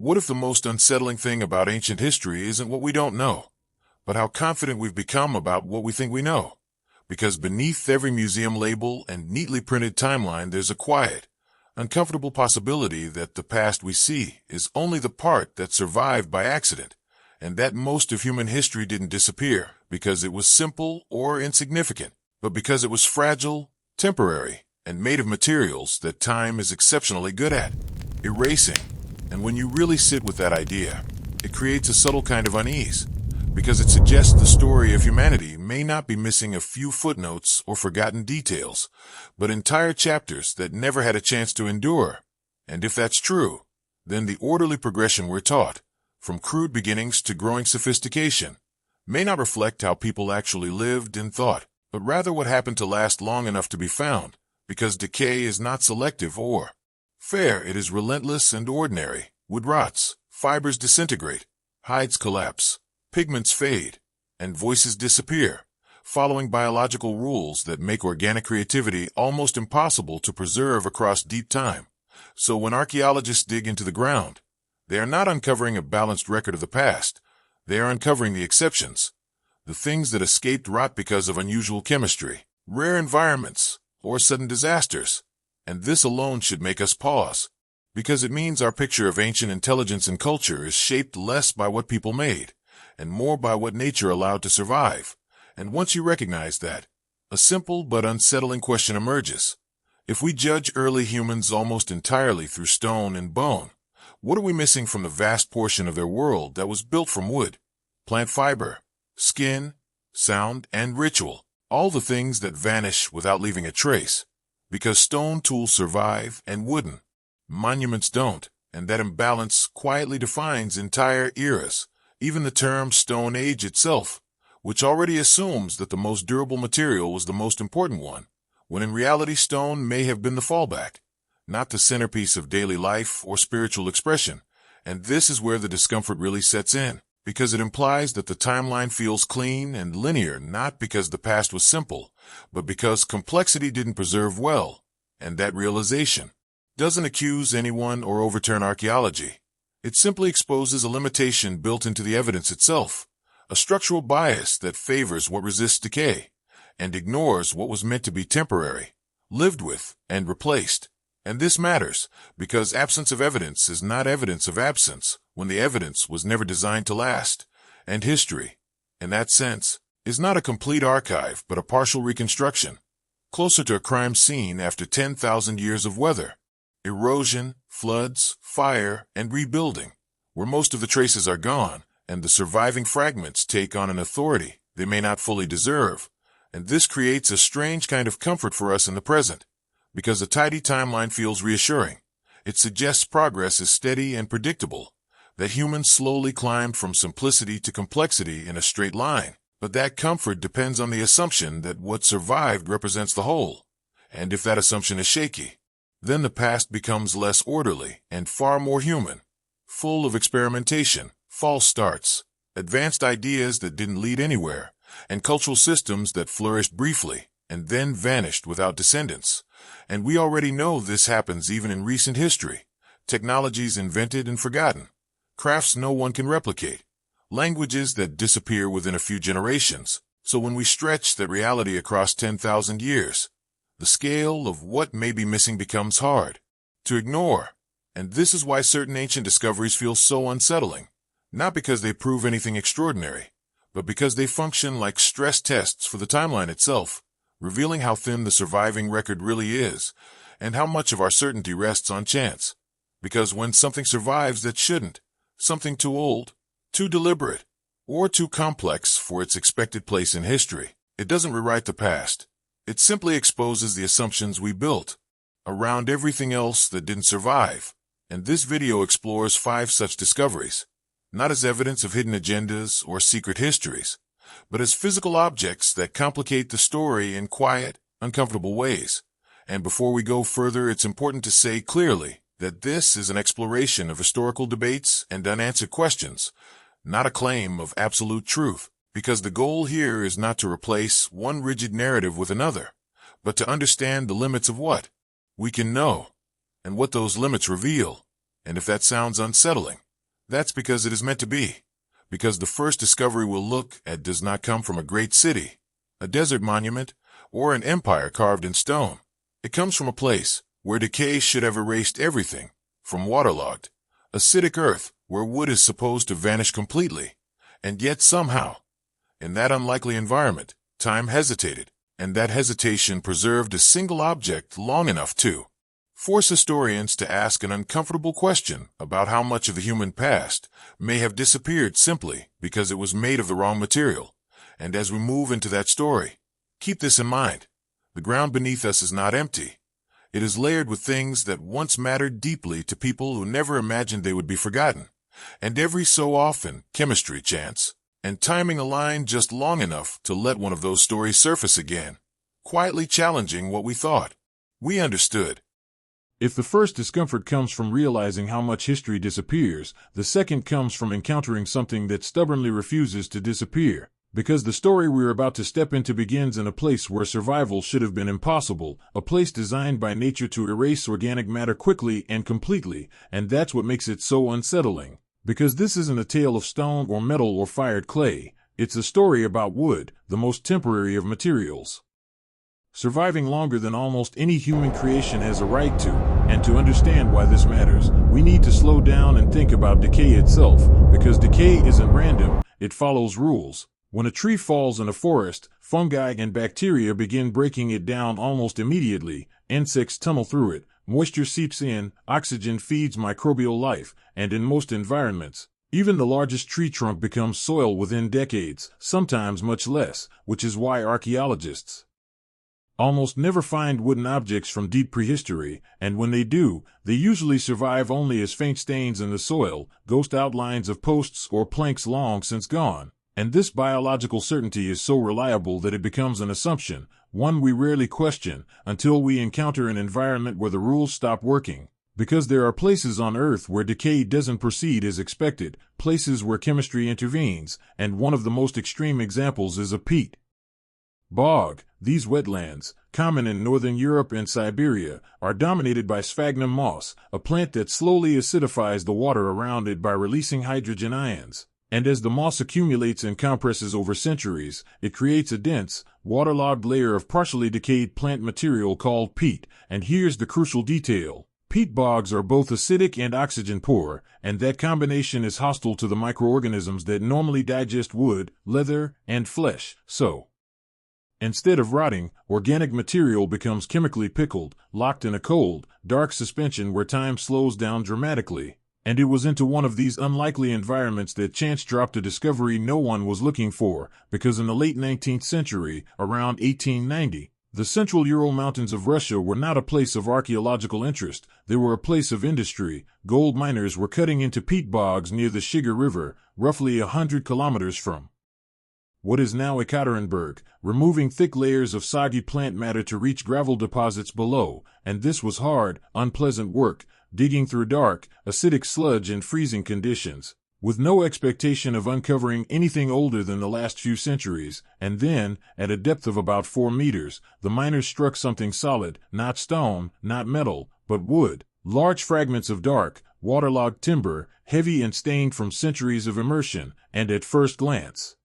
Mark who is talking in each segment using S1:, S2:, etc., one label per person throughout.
S1: What if the most unsettling thing about ancient history isn't what we don't know, but how confident we've become about what we think we know? Because beneath every museum label and neatly printed timeline, there's a quiet, uncomfortable possibility that the past we see is only the part that survived by accident, and that most of human history didn't disappear because it was simple or insignificant, but because it was fragile, temporary, and made of materials that time is exceptionally good at erasing. And when you really sit with that idea, it creates a subtle kind of unease, because it suggests the story of humanity may not be missing a few footnotes or forgotten details, but entire chapters that never had a chance to endure. And if that's true, then the orderly progression we're taught, from crude beginnings to growing sophistication, may not reflect how people actually lived and thought, but rather what happened to last long enough to be found, because decay is not selective or fair. It is relentless and ordinary. Wood rots, fibers disintegrate, hides collapse, pigments fade, and voices disappear, following biological rules that make organic creativity almost impossible to preserve across deep time. So when archaeologists dig into the ground, they are not uncovering a balanced record of the past. They are uncovering the exceptions, the things that escaped rot because of unusual chemistry, rare environments, or sudden disasters. And this alone should make us pause, because it means our picture of ancient intelligence and culture is shaped less by what people made, and more by what nature allowed to survive. And once you recognize that, a simple but unsettling question emerges. If we judge early humans almost entirely through stone and bone, what are we missing from the vast portion of their world that was built from wood, plant fiber, skin, sound, and ritual? All the things that vanish without leaving a trace, because stone tools survive and wooden monuments don't, and that imbalance quietly defines entire eras, even the term Stone Age itself, which already assumes that the most durable material was the most important one, when in reality stone may have been the fallback, not the centerpiece of daily life or spiritual expression. And this is where the discomfort really sets in, because it implies that the timeline feels clean and linear, not because the past was simple, but because complexity didn't preserve well. And that realization doesn't accuse anyone or overturn archaeology. It simply exposes a limitation built into the evidence itself, a structural bias that favors what resists decay, and ignores what was meant to be temporary, lived with, and replaced. And this matters, because absence of evidence is not evidence of absence when the evidence was never designed to last. And history, in that sense, is not a complete archive but a partial reconstruction, closer to a crime scene after 10,000 years of weather, erosion, floods, fire, and rebuilding, where most of the traces are gone, and the surviving fragments take on an authority they may not fully deserve. And this creates a strange kind of comfort for us in the present, because a tidy timeline feels reassuring. It suggests progress is steady and predictable, that humans slowly climbed from simplicity to complexity in a straight line. But that comfort depends on the assumption that what survived represents the whole. And if that assumption is shaky, then the past becomes less orderly and far more human, full of experimentation, false starts, advanced ideas that didn't lead anywhere, and cultural systems that flourished briefly and then vanished without descendants. And we already know this happens even in recent history. Technologies invented and forgotten, crafts no one can replicate, languages that disappear within a few generations. So when we stretch that reality across 10,000 years, the scale of what may be missing becomes hard to ignore. And this is why certain ancient discoveries feel so unsettling, not because they prove anything extraordinary, but because they function like stress tests for the timeline itself, revealing how thin the surviving record really is, and how much of our certainty rests on chance. Because when something survives that shouldn't, something too old, too deliberate, or too complex for its expected place in history, it doesn't rewrite the past. It simply exposes the assumptions we built around everything else that didn't survive. And this video explores 5 such discoveries, not as evidence of hidden agendas or secret histories, but as physical objects that complicate the story in quiet, uncomfortable ways. And before we go further, it's important to say clearly that this is an exploration of historical debates and unanswered questions, not a claim of absolute truth, because the goal here is not to replace one rigid narrative with another, but to understand the limits of what we can know, and what those limits reveal. And if that sounds unsettling, That's because it is meant to be. Because the first discovery we'll look at does not come from a great city, a desert monument, or an empire carved in stone. It comes from a place where decay should have erased everything, from waterlogged, acidic earth where wood is supposed to vanish completely. And yet somehow, in that unlikely environment, time hesitated, and that hesitation preserved a single object long enough to force historians to ask an uncomfortable question about how much of the human past may have disappeared simply because it was made of the wrong material. And as we move into that story, keep this in mind. The ground beneath us is not empty. It is layered with things that once mattered deeply to people who never imagined they would be forgotten. And every so often, chemistry, chance, and timing align just long enough to let one of those stories surface again, quietly challenging what we thought we understood.
S2: If the first discomfort comes from realizing how much history disappears, the second comes from encountering something that stubbornly refuses to disappear. Because the story we're about to step into begins in a place where survival should have been impossible, a place designed by nature to erase organic matter quickly and completely, and that's what makes it so unsettling. Because this isn't a tale of stone or metal or fired clay, it's a story about wood, the most temporary of materials, surviving longer than almost any human creation has a right to. And to understand why this matters, we need to slow down and think about decay itself, because decay isn't random, it follows rules. When a tree falls in a forest, fungi and bacteria begin breaking it down almost immediately, insects tunnel through it, moisture seeps in, oxygen feeds microbial life, and in most environments, even the largest tree trunk becomes soil within decades, sometimes much less, which is why archaeologists almost never find wooden objects from deep prehistory, and when they do, they usually survive only as faint stains in the soil, ghost outlines of posts or planks long since gone. And this biological certainty is so reliable that it becomes an assumption, one we rarely question, until we encounter an environment where the rules stop working. Because there are places on Earth where decay doesn't proceed as expected, places where chemistry intervenes, and one of the most extreme examples is a peat bog. These wetlands, common in northern Europe and Siberia, are dominated by sphagnum moss, a plant that slowly acidifies the water around it by releasing hydrogen ions. And as the moss accumulates and compresses over centuries, it creates a dense, waterlogged layer of partially decayed plant material called peat. And here's the crucial detail. Peat bogs are both acidic and oxygen-poor, and that combination is hostile to the microorganisms that normally digest wood, leather, and flesh. So, instead of rotting, organic material becomes chemically pickled, locked in a cold, dark suspension where time slows down dramatically. And it was into one of these unlikely environments that chance dropped a discovery no one was looking for, because in the late 19th century, around 1890, the central Ural Mountains of Russia were not a place of archaeological interest, they were a place of industry. Gold miners were cutting into peat bogs near the Shiga River, roughly 100 kilometers from what is now Ekaterinburg, removing thick layers of soggy plant matter to reach gravel deposits below, and this was hard, unpleasant work, digging through dark, acidic sludge in freezing conditions, with no expectation of uncovering anything older than the last few centuries. And then, at a depth of about 4 meters, the miners struck something solid, not stone, not metal, but wood, large fragments of dark, waterlogged timber, heavy and stained from centuries of immersion, and at first glance,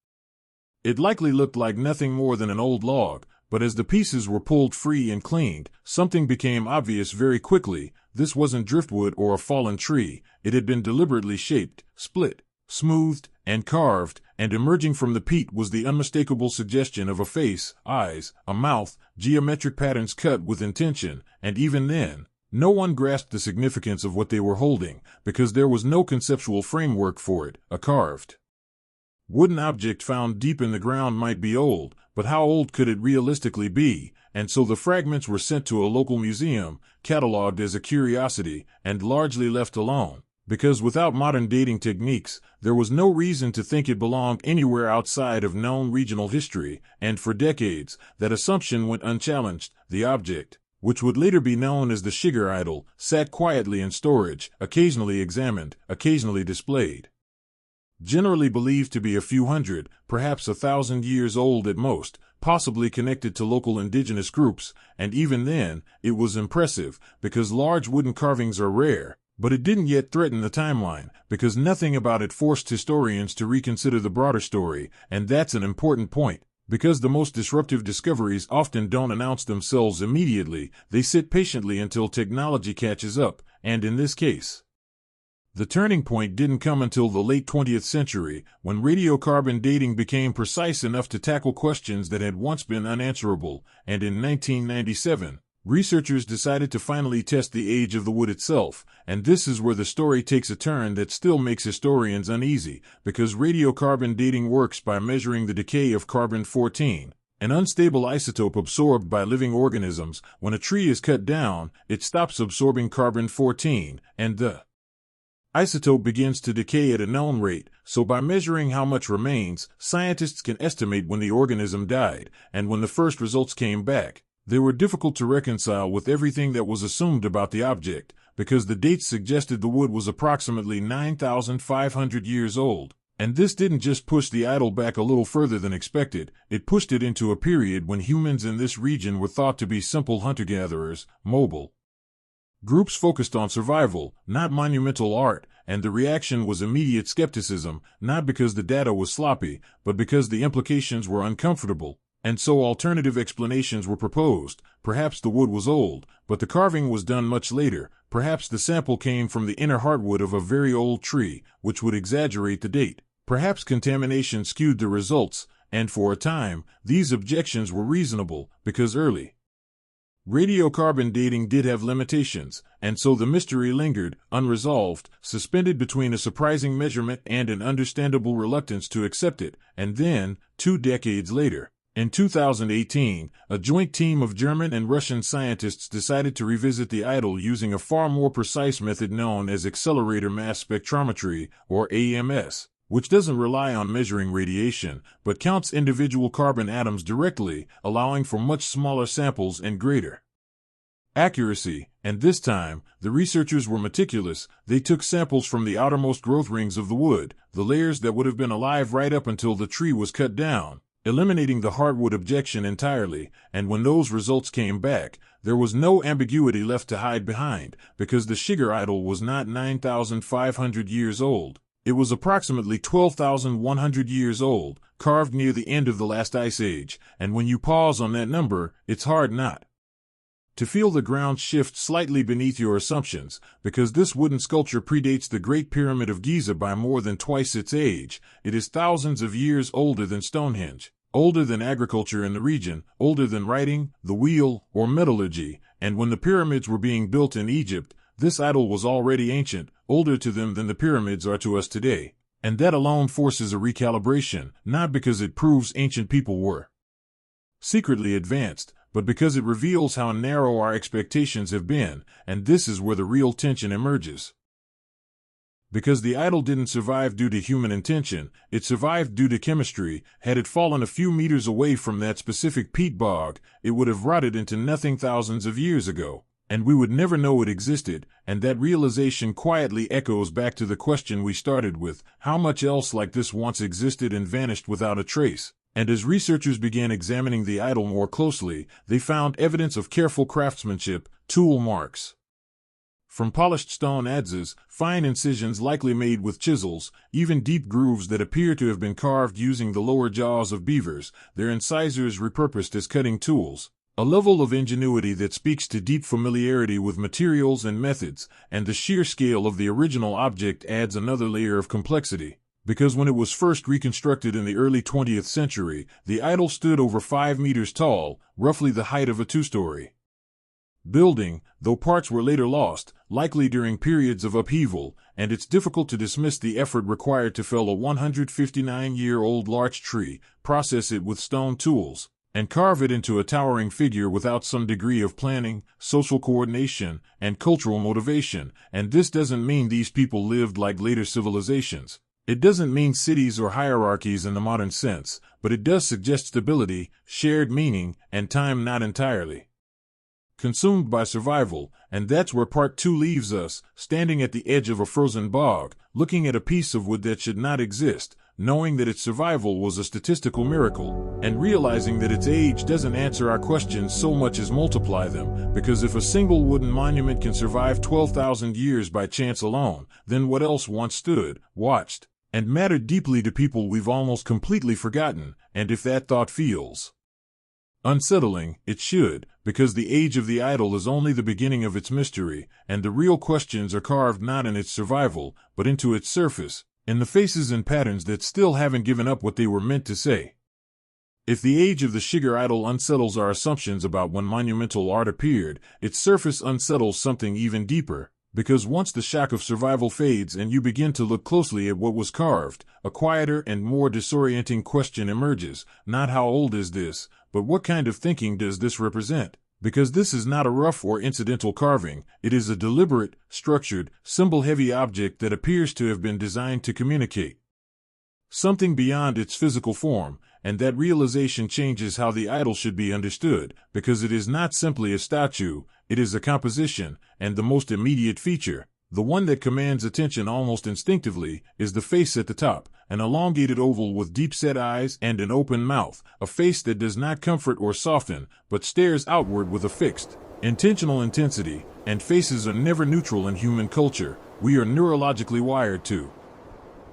S2: it likely looked like nothing more than an old log. But as the pieces were pulled free and cleaned, something became obvious very quickly. This wasn't driftwood or a fallen tree. It had been deliberately shaped, split, smoothed, and carved, and emerging from the peat was the unmistakable suggestion of a face, eyes, a mouth, geometric patterns cut with intention. And even then, no one grasped the significance of what they were holding, because there was no conceptual framework for it. A carved wooden object found deep in the ground might be old, but how old could it realistically be? And so the fragments were sent to a local museum, catalogued as a curiosity, and largely left alone. Because without modern dating techniques, there was no reason to think it belonged anywhere outside of known regional history, and for decades, that assumption went unchallenged. The object, which would later be known as the Shiga idol, sat quietly in storage, occasionally examined, occasionally displayed. Generally believed to be a few hundred, perhaps 1,000 years old at most, possibly connected to local indigenous groups, and even then, it was impressive, because large wooden carvings are rare. But it didn't yet threaten the timeline, because nothing about it forced historians to reconsider the broader story, and that's an important point. Because the most disruptive discoveries often don't announce themselves immediately, they sit patiently until technology catches up, and in this case, the turning point didn't come until the late 20th century, when radiocarbon dating became precise enough to tackle questions that had once been unanswerable, and in 1997, researchers decided to finally test the age of the wood itself, and this is where the story takes a turn that still makes historians uneasy, because radiocarbon dating works by measuring the decay of carbon-14, an unstable isotope absorbed by living organisms. When a tree is cut down, it stops absorbing carbon-14, and the isotope begins to decay at a known rate, so by measuring how much remains, scientists can estimate when the organism died, and when the first results came back, they were difficult to reconcile with everything that was assumed about the object, because the dates suggested the wood was approximately 9,500 years old. And this didn't just push the idol back a little further than expected, it pushed it into a period when humans in this region were thought to be simple hunter-gatherers, mobile groups focused on survival, not monumental art, and the reaction was immediate skepticism, not because the data was sloppy, but because the implications were uncomfortable. And so alternative explanations were proposed. Perhaps the wood was old, but the carving was done much later. Perhaps the sample came from the inner heartwood of a very old tree, which would exaggerate the date. Perhaps contamination skewed the results, and for a time, these objections were reasonable, because early radiocarbon dating did have limitations, and so the mystery lingered, unresolved, suspended between a surprising measurement and an understandable reluctance to accept it. And then, 2 decades later, in 2018, a joint team of German and Russian scientists decided to revisit the idol using a far more precise method known as accelerator mass spectrometry, or AMS, which doesn't rely on measuring radiation, but counts individual carbon atoms directly, allowing for much smaller samples and greater accuracy. And this time, the researchers were meticulous. They took samples from the outermost growth rings of the wood, the layers that would have been alive right up until the tree was cut down, eliminating the hardwood objection entirely. And when those results came back, there was no ambiguity left to hide behind, because the Shigar idol was not 9,500 years old. It was approximately 12,100 years old, carved near the end of the last ice age, and when you pause on that number, it's hard not to feel the ground shift slightly beneath your assumptions, because this wooden sculpture predates the Great Pyramid of Giza by more than twice its age. It is thousands of years older than Stonehenge, older than agriculture in the region, older than writing, the wheel, or metallurgy, and when the pyramids were being built in Egypt, this idol was already ancient, older to them than the pyramids are to us today. And that alone forces a recalibration, not because it proves ancient people were secretly advanced, but because it reveals how narrow our expectations have been, and this is where the real tension emerges. Because the idol didn't survive due to human intention, it survived due to chemistry. Had it fallen a few meters away from that specific peat bog, it would have rotted into nothing thousands of years ago, and we would never know it existed. And that realization quietly echoes back to the question we started with: how much else like this once existed and vanished without a trace? And as researchers began examining the idol more closely, they found evidence of careful craftsmanship, tool marks from polished stone adzes, fine incisions likely made with chisels, even deep grooves that appear to have been carved using the lower jaws of beavers, their incisors repurposed as cutting tools. A level of ingenuity that speaks to deep familiarity with materials and methods, and the sheer scale of the original object adds another layer of complexity. Because when it was first reconstructed in the early 20th century, the idol stood over 5 meters tall, roughly the height of a 2-story building, though parts were later lost, likely during periods of upheaval, and it's difficult to dismiss the effort required to fell a 159-year-old larch tree, process it with stone tools, and carve it into a towering figure without some degree of planning, social coordination, and cultural motivation. And this doesn't mean these people lived like later civilizations. It doesn't mean cities or hierarchies in the modern sense, but it does suggest stability, shared meaning, and time not entirely consumed by survival. And that's where part 2 leaves us, standing at the edge of a frozen bog, looking at a piece of wood that should not exist, knowing that its survival was a statistical miracle, and realizing that its age doesn't answer our questions so much as multiply them, because if a single wooden monument can survive 12,000 years by chance alone, then what else once stood, watched, and mattered deeply to people we've almost completely forgotten? And if that thought feels unsettling, it should, because the age of the idol is only the beginning of its mystery, and the real questions are carved not in its survival, but into its surface, in the faces and patterns that still haven't given up what they were meant to say. If the age of the Shigar idol unsettles our assumptions about when monumental art appeared, its surface unsettles something even deeper, because once the shock of survival fades and you begin to look closely at what was carved, a quieter and more disorienting question emerges: not how old is this, but what kind of thinking does this represent? Because this is not a rough or incidental carving, it is a deliberate, structured, symbol-heavy object that appears to have been designed to communicate something beyond its physical form, and that realization changes how the idol should be understood, because it is not simply a statue, it is a composition, and the most immediate feature, the one that commands attention almost instinctively, is the face at the top, an elongated oval with deep-set eyes and an open mouth, a face that does not comfort or soften, but stares outward with a fixed, intentional intensity, and faces are never neutral in human culture. We are neurologically wired to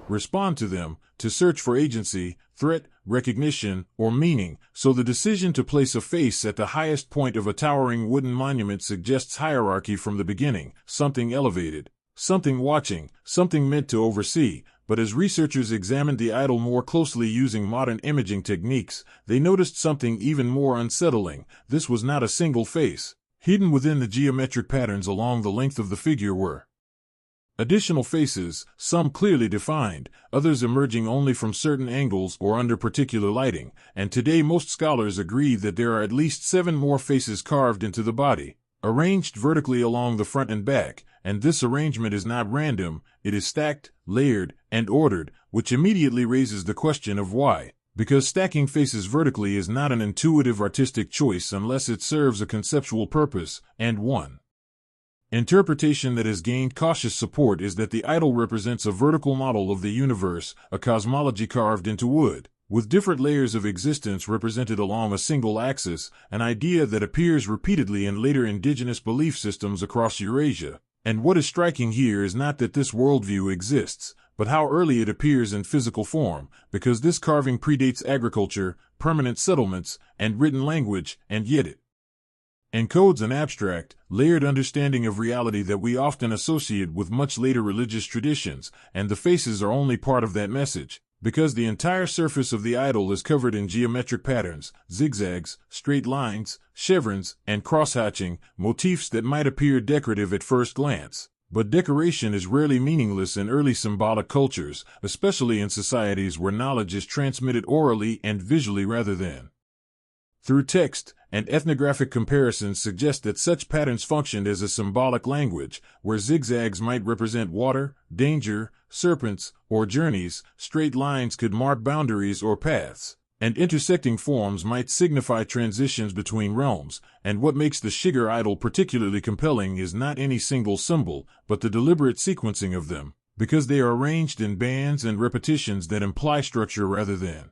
S2: respond to them, to search for agency, threat, recognition, or meaning, so the decision to place a face at the highest point of a towering wooden monument suggests hierarchy from the beginning, something elevated, something watching, something meant to oversee. But as researchers examined the idol more closely using modern imaging techniques, they noticed something even more unsettling. This was not a single face. Hidden within the geometric patterns along the length of the figure were additional faces, some clearly defined, others emerging only from certain angles or under particular lighting, and today most scholars agree that there are at least 7 more faces carved into the body, arranged vertically along the front and back, and this arrangement is not random, it is stacked, layered, and ordered, which immediately raises the question of why. Because stacking faces vertically is not an intuitive artistic choice unless it serves a conceptual purpose, and one interpretation that has gained cautious support is that the idol represents a vertical model of the universe, a cosmology carved into wood, with different layers of existence represented along a single axis, an idea that appears repeatedly in later indigenous belief systems across Eurasia. And what is striking here is not that this worldview exists, but how early it appears in physical form, because this carving predates agriculture, permanent settlements, and written language, and yet it encodes an abstract, layered understanding of reality that we often associate with much later religious traditions, and the faces are only part of that message, because the entire surface of the idol is covered in geometric patterns, zigzags, straight lines, chevrons, and cross-hatching, motifs that might appear decorative at first glance. But decoration is rarely meaningless in early symbolic cultures, especially in societies where knowledge is transmitted orally and visually rather than through text, and ethnographic comparisons suggest that such patterns functioned as a symbolic language, where zigzags might represent water, danger, serpents, or journeys, straight lines could mark boundaries or paths, and intersecting forms might signify transitions between realms. And what makes the Shigar idol particularly compelling is not any single symbol, but the deliberate sequencing of them, because they are arranged in bands and repetitions that imply structure rather than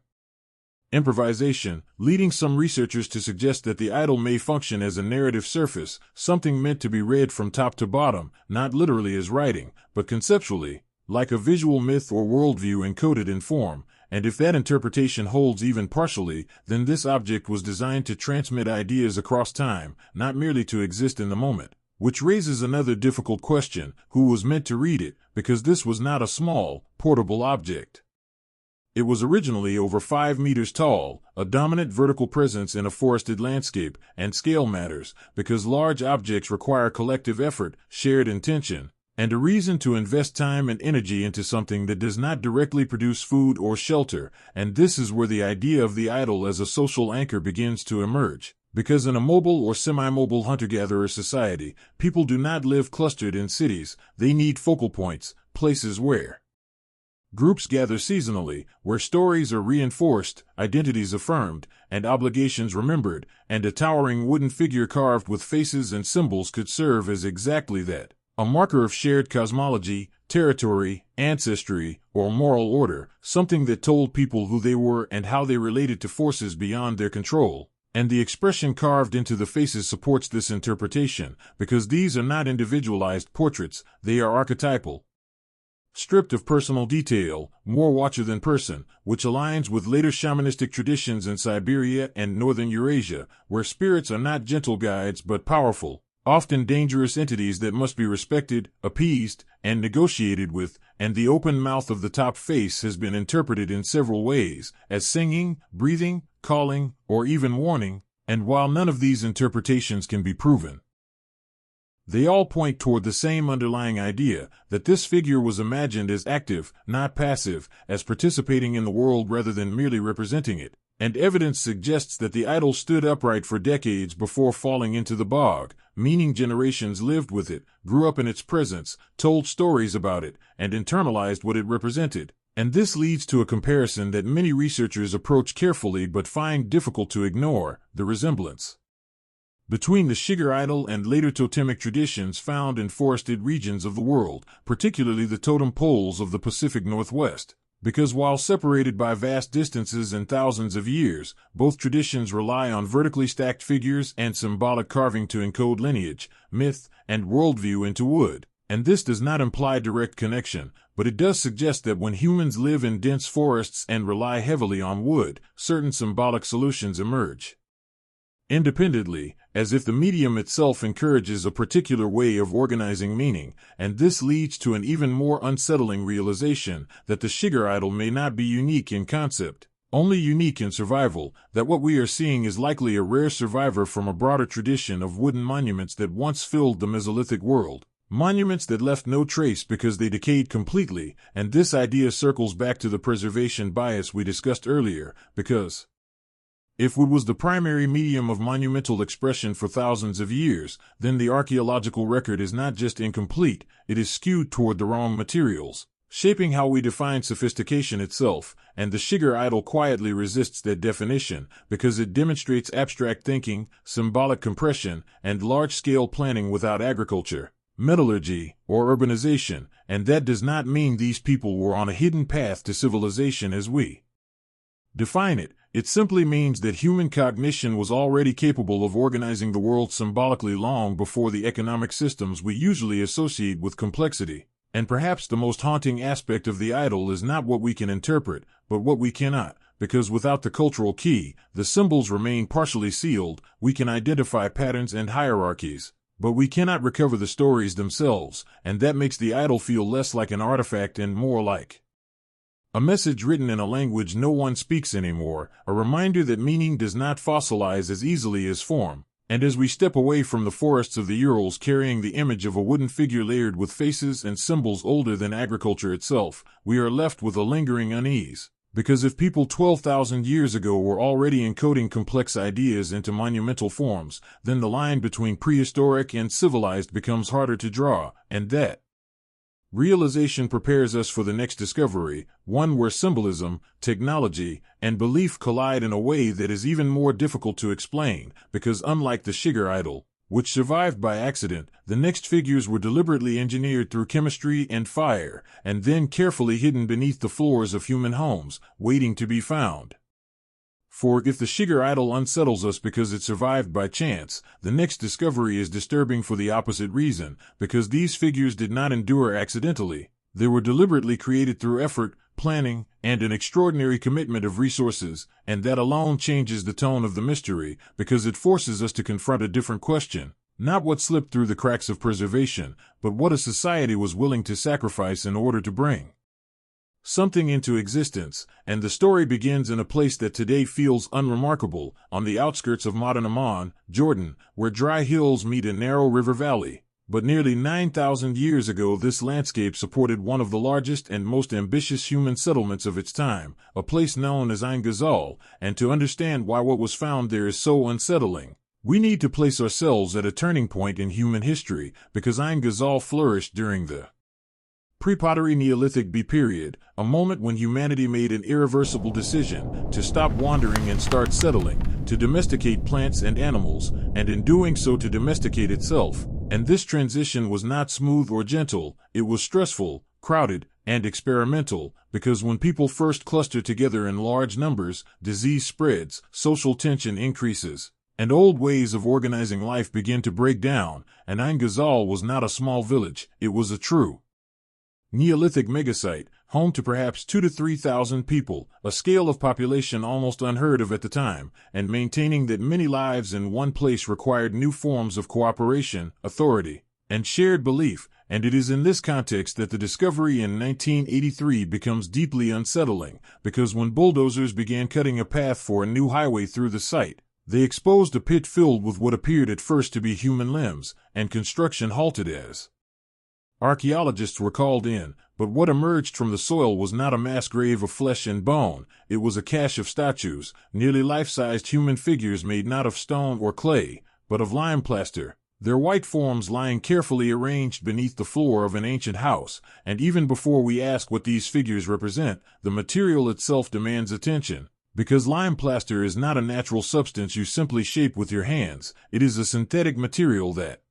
S2: improvisation, leading some researchers to suggest that the idol may function as a narrative surface, something meant to be read from top to bottom, not literally as writing, but conceptually, like a visual myth or worldview encoded in form. And if that interpretation holds even partially, then this object was designed to transmit ideas across time, not merely to exist in the moment. Which raises another difficult question: who was meant to read it? Because this was not a small, portable object. It was originally over 5 meters tall, a dominant vertical presence in a forested landscape, and scale matters, because large objects require collective effort, shared intention, and a reason to invest time and energy into something that does not directly produce food or shelter. And this is where the idea of the idol as a social anchor begins to emerge. Because in a mobile or semi-mobile hunter-gatherer society, people do not live clustered in cities, they need focal points, places where groups gather seasonally, where stories are reinforced, identities affirmed, and obligations remembered, and a towering wooden figure carved with faces and symbols could serve as exactly that, a marker of shared cosmology, territory, ancestry, or moral order, something that told people who they were and how they related to forces beyond their control. And the expression carved into the faces supports this interpretation, because these are not individualized portraits, they are archetypal. Stripped of personal detail, more watcher than person, which aligns with later shamanistic traditions in Siberia and northern Eurasia, where spirits are not gentle guides but powerful, often dangerous entities that must be respected, appeased, and negotiated with, and the open mouth of the top face has been interpreted in several ways, as singing, breathing, calling, or even warning, and while none of these interpretations can be proven, they all point toward the same underlying idea, that this figure was imagined as active, not passive, as participating in the world rather than merely representing it, and evidence suggests that the idol stood upright for decades before falling into the bog, meaning generations lived with it, grew up in its presence, told stories about it, and internalized what it represented. And this leads to a comparison that many researchers approach carefully but find difficult to ignore, the resemblance between the Shigar idol and later totemic traditions found in forested regions of the world, particularly the totem poles of the Pacific Northwest. Because while separated by vast distances and thousands of years, both traditions rely on vertically stacked figures and symbolic carving to encode lineage, myth, and worldview into wood. And this does not imply direct connection, but it does suggest that when humans live in dense forests and rely heavily on wood, certain symbolic solutions emerge independently, as if the medium itself encourages a particular way of organizing meaning, and this leads to an even more unsettling realization that the Shigar idol may not be unique in concept, only unique in survival, that what we are seeing is likely a rare survivor from a broader tradition of wooden monuments that once filled the Mesolithic world. Monuments that left no trace because they decayed completely, and this idea circles back to the preservation bias we discussed earlier, because if wood was the primary medium of monumental expression for thousands of years, then the archaeological record is not just incomplete, it is skewed toward the wrong materials, shaping how we define sophistication itself, and the Shigar idol quietly resists that definition because it demonstrates abstract thinking, symbolic compression, and large-scale planning without agriculture, metallurgy, or urbanization, and that does not mean these people were on a hidden path to civilization as we define it. It simply means that human cognition was already capable of organizing the world symbolically long before the economic systems we usually associate with complexity. And perhaps the most haunting aspect of the idol is not what we can interpret, but what we cannot, because without the cultural key, the symbols remain partially sealed. We can identify patterns and hierarchies, but we cannot recover the stories themselves, and that makes the idol feel less like an artifact and more like a message written in a language no one speaks anymore, a reminder that meaning does not fossilize as easily as form. And as we step away from the forests of the Urals carrying the image of a wooden figure layered with faces and symbols older than agriculture itself, we are left with a lingering unease. Because if people 12,000 years ago were already encoding complex ideas into monumental forms, then the line between prehistoric and civilized becomes harder to draw, and that realization prepares us for the next discovery, one where symbolism, technology, and belief collide in a way that is even more difficult to explain, because unlike the Shigar idol, which survived by accident, the next figures were deliberately engineered through chemistry and fire, and then carefully hidden beneath the floors of human homes, waiting to be found. For if the Shigar idol unsettles us because it survived by chance, the next discovery is disturbing for the opposite reason, because these figures did not endure accidentally. They were deliberately created through effort, planning, and an extraordinary commitment of resources, and that alone changes the tone of the mystery, because it forces us to confront a different question. Not what slipped through the cracks of preservation, but what a society was willing to sacrifice in order to bring something into existence, and the story begins in a place that today feels unremarkable, on the outskirts of modern Amman, Jordan, where dry hills meet a narrow river valley. But nearly 9,000 years ago this landscape supported one of the largest and most ambitious human settlements of its time, a place known as Ain Ghazal, and to understand why what was found there is so unsettling, we need to place ourselves at a turning point in human history, because Ain Ghazal flourished during the Pre-Pottery Neolithic B period, a moment when humanity made an irreversible decision to stop wandering and start settling, to domesticate plants and animals, and in doing so to domesticate itself. And this transition was not smooth or gentle, it was stressful, crowded, and experimental, because when people first cluster together in large numbers, disease spreads, social tension increases, and old ways of organizing life begin to break down. And Ain Ghazal was not a small village, it was a true Neolithic megasite, home to perhaps 2,000 to 3,000 people, a scale of population almost unheard of at the time, and maintaining that many lives in one place required new forms of cooperation, authority, and shared belief. And it is in this context that the discovery in 1983 becomes deeply unsettling, because when bulldozers began cutting a path for a new highway through the site, they exposed a pit filled with what appeared at first to be human limbs, and construction halted as archaeologists were called in. But what emerged from the soil was not a mass grave of flesh and bone, it was a cache of statues, nearly life-sized human figures made not of stone or clay, but of lime plaster, their white forms lying carefully arranged beneath the floor of an ancient house. And even before we ask what these figures represent, the material itself demands attention, because lime plaster is not a natural substance you simply shape with your hands. It is a synthetic material that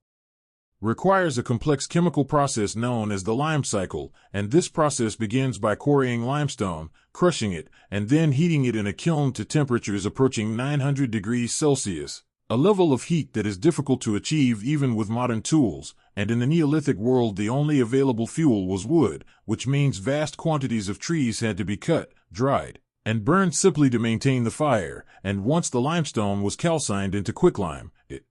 S2: requires a complex chemical process known as the lime cycle, and this process begins by quarrying limestone, crushing it, and then heating it in a kiln to temperatures approaching 900 degrees Celsius, a level of heat that is difficult to achieve even with modern tools. And in the Neolithic world the only available fuel was wood, which means vast quantities of trees had to be cut, dried, and burned simply to maintain the fire. And once the limestone was calcined into quicklime, it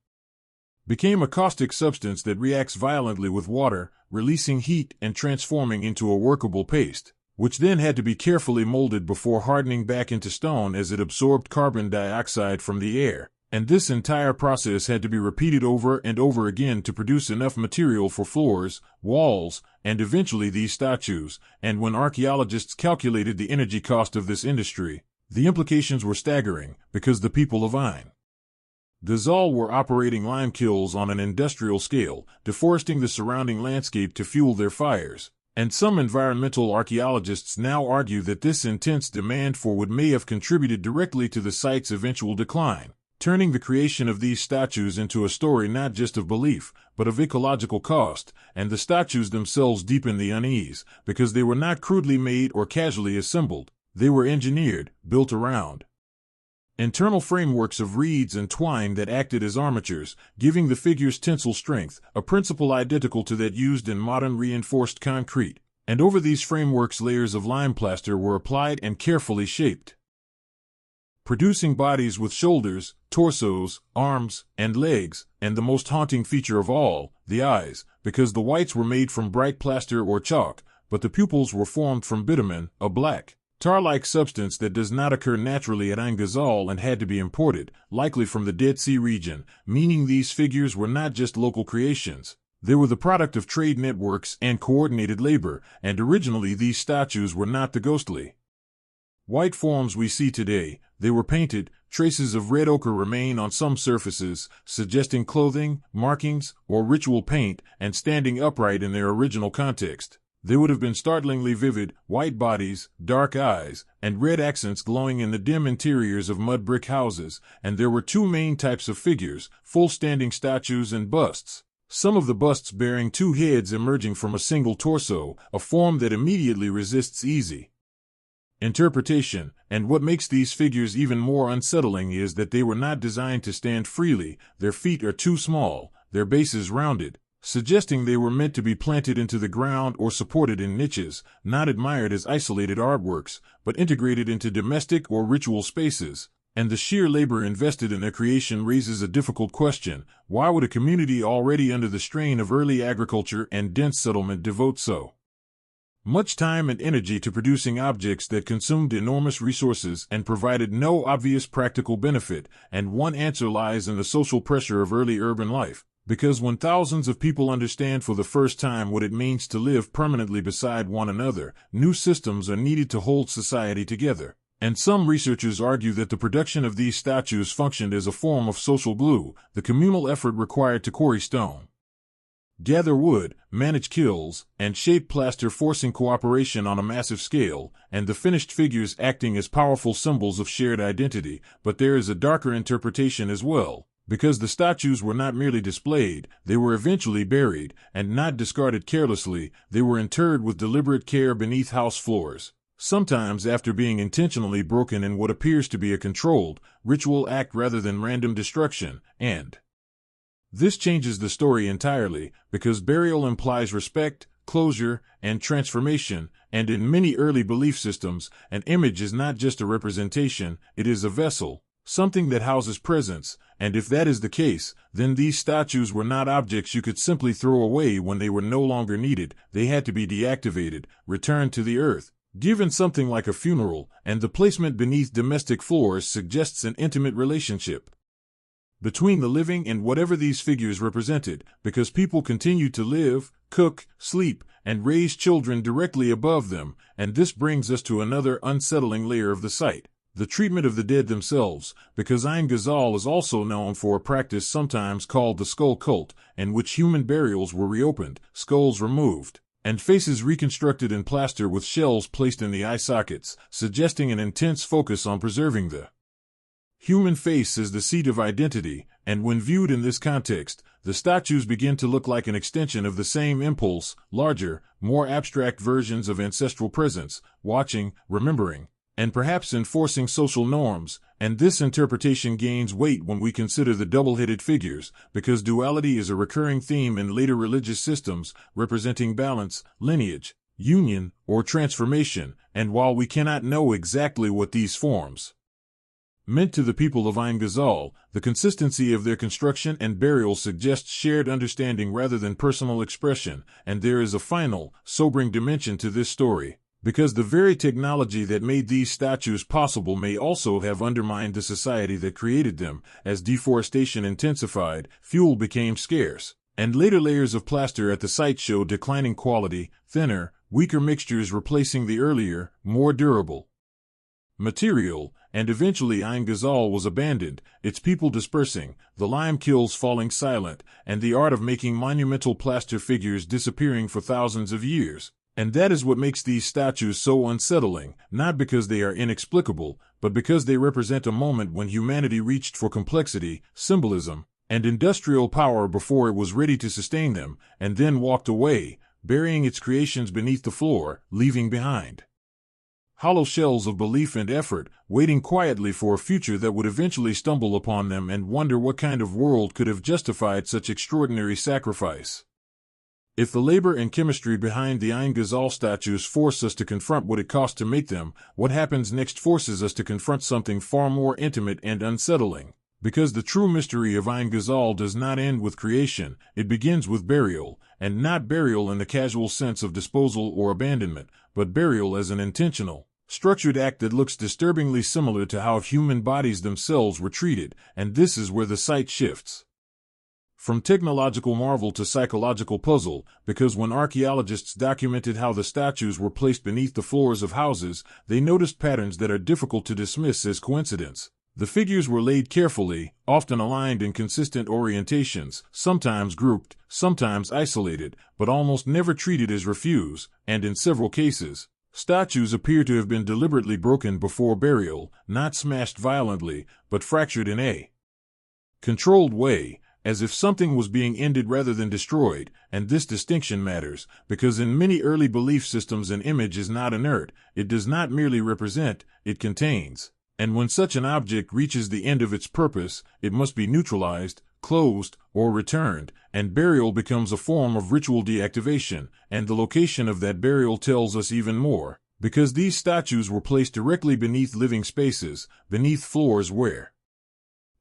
S2: became a caustic substance that reacts violently with water, releasing heat and transforming into a workable paste, which then had to be carefully molded before hardening back into stone as it absorbed carbon dioxide from the air. And this entire process had to be repeated over and over again to produce enough material for floors, walls, and eventually these statues. And when archaeologists calculated the energy cost of this industry, the implications were staggering, because the people of Ain Ghazal were operating lime kilns on an industrial scale, deforesting the surrounding landscape to fuel their fires. And some environmental archaeologists now argue that this intense demand for wood may have contributed directly to the site's eventual decline, turning the creation of these statues into a story not just of belief, but of ecological cost. And the statues themselves deepen the unease, because they were not crudely made or casually assembled. They were engineered, built around internal frameworks of reeds and twine that acted as armatures, giving the figures tensile strength, a principle identical to that used in modern reinforced concrete. And over these frameworks layers of lime plaster were applied and carefully shaped, producing bodies with shoulders, torsos, arms, and legs, and the most haunting feature of all, the eyes, because the whites were made from bright plaster or chalk, but the pupils were formed from bitumen, a black, tar-like substance that does not occur naturally at Ain Ghazal and had to be imported, likely from the Dead Sea region, meaning these figures were not just local creations. They were the product of trade networks and coordinated labor, and originally these statues were not the ghostly white forms we see today. They were painted. Traces of red ochre remain on some surfaces, suggesting clothing, markings, or ritual paint, and standing upright in their original context, they would have been startlingly vivid, white bodies, dark eyes, and red accents glowing in the dim interiors of mud brick houses. And there were two main types of figures, full standing statues and busts, some of the busts bearing two heads emerging from a single torso, a form that immediately resists easy interpretation. And what makes these figures even more unsettling is that they were not designed to stand freely. Their feet are too small, their bases rounded, suggesting they were meant to be planted into the ground or supported in niches, not admired as isolated artworks, but integrated into domestic or ritual spaces. And the sheer labor invested in their creation raises a difficult question: why would a community already under the strain of early agriculture and dense settlement devote so much time and energy to producing objects that consumed enormous resources and provided no obvious practical benefit? And one answer lies in the social pressure of early urban life. Because when thousands of people understand for the first time what it means to live permanently beside one another, new systems are needed to hold society together. And some researchers argue that the production of these statues functioned as a form of social glue, the communal effort required to quarry stone, gather wood, manage kilns, and shape plaster, forcing cooperation on a massive scale, and the finished figures acting as powerful symbols of shared identity. But there is a darker interpretation as well. Because the statues were not merely displayed, they were eventually buried, and not discarded carelessly, they were interred with deliberate care beneath house floors, sometimes after being intentionally broken in what appears to be a controlled, ritual act rather than random destruction, and this changes the story entirely, because burial implies respect, closure, and transformation, and in many early belief systems, an image is not just a representation, it is a vessel, something that houses presence, and if that is the case, then these statues were not objects you could simply throw away when they were no longer needed. They had to be deactivated, returned to the earth, given something like a funeral, and the placement beneath domestic floors suggests an intimate relationship between the living and whatever these figures represented, because people continued to live, cook, sleep, and raise children directly above them, and this brings us to another unsettling layer of the site. The treatment of the dead themselves, because Ain Ghazal is also known for a practice sometimes called the skull cult, in which human burials were reopened, skulls removed, and faces reconstructed in plaster with shells placed in the eye sockets, suggesting an intense focus on preserving the human face as the seat of identity, and when viewed in this context, the statues begin to look like an extension of the same impulse, larger, more abstract versions of ancestral presence, watching, remembering, and perhaps enforcing social norms, and this interpretation gains weight when we consider the double-headed figures, because duality is a recurring theme in later religious systems, representing balance, lineage, union, or transformation, and while we cannot know exactly what these forms meant to the people of Ain Ghazal, the consistency of their construction and burial suggests shared understanding rather than personal expression, and there is a final, sobering dimension to this story, because the very technology that made these statues possible may also have undermined the society that created them. As deforestation intensified, fuel became scarce, and later layers of plaster at the site show declining quality, thinner, weaker mixtures replacing the earlier, more durable material, and eventually Ain Ghazal was abandoned, its people dispersing, the lime kilns falling silent, and the art of making monumental plaster figures disappearing for thousands of years. And that is what makes these statues so unsettling, not because they are inexplicable, but because they represent a moment when humanity reached for complexity, symbolism, and industrial power before it was ready to sustain them, and then walked away, burying its creations beneath the floor, leaving behind hollow shells of belief and effort, waiting quietly for a future that would eventually stumble upon them and wonder what kind of world could have justified such extraordinary sacrifice. If the labor and chemistry behind the Ain Ghazal statues force us to confront what it cost to make them, what happens next forces us to confront something far more intimate and unsettling. Because the true mystery of Ain Ghazal does not end with creation, it begins with burial, and not burial in the casual sense of disposal or abandonment, but burial as an intentional, structured act that looks disturbingly similar to how human bodies themselves were treated, and this is where the site shifts from technological marvel to psychological puzzle, because when archaeologists documented how the statues were placed beneath the floors of houses, they noticed patterns that are difficult to dismiss as coincidence. The figures were laid carefully, often aligned in consistent orientations, sometimes grouped, sometimes isolated, but almost never treated as refuse, and in several cases, statues appear to have been deliberately broken before burial, not smashed violently, but fractured in a controlled way, as if something was being ended rather than destroyed, and this distinction matters, because in many early belief systems an image is not inert, it does not merely represent, it contains. And when such an object reaches the end of its purpose, it must be neutralized, closed, or returned, and burial becomes a form of ritual deactivation, and the location of that burial tells us even more, because these statues were placed directly beneath living spaces, beneath floors where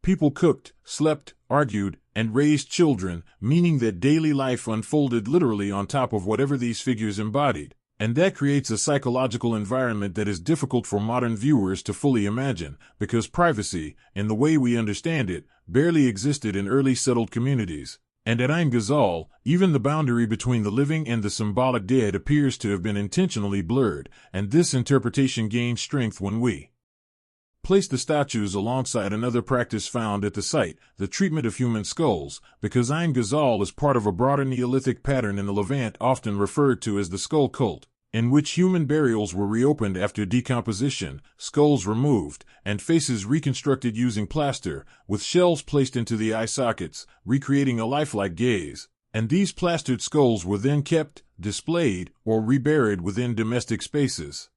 S2: people cooked, slept, argued, and raised children, meaning that daily life unfolded literally on top of whatever these figures embodied. And that creates a psychological environment that is difficult for modern viewers to fully imagine, because privacy, in the way we understand it, barely existed in early settled communities. And at Ain Ghazal, even the boundary between the living and the symbolic dead appears to have been intentionally blurred, and this interpretation gains strength when we place the statues alongside another practice found at the site, the treatment of human skulls, because Ain Ghazal is part of a broader Neolithic pattern in the Levant often referred to as the skull cult. in which human burials were reopened after decomposition, skulls removed, and faces reconstructed using plaster, with shells placed into the eye sockets, recreating a lifelike gaze. And these plastered skulls were then kept, displayed, or reburied within domestic spaces,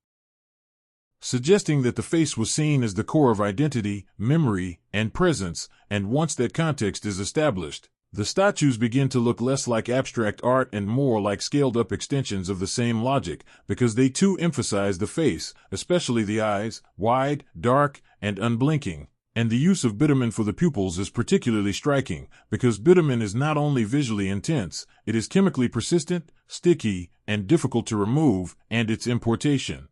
S2: suggesting that the face was seen as the core of identity, memory, and presence, and once that context is established, the statues begin to look less like abstract art and more like scaled-up extensions of the same logic, because they too emphasize the face, especially the eyes, wide, dark, and unblinking. And the use of bitumen for the pupils is particularly striking, because bitumen is not only visually intense, it is chemically persistent, sticky, and difficult to remove, and its importation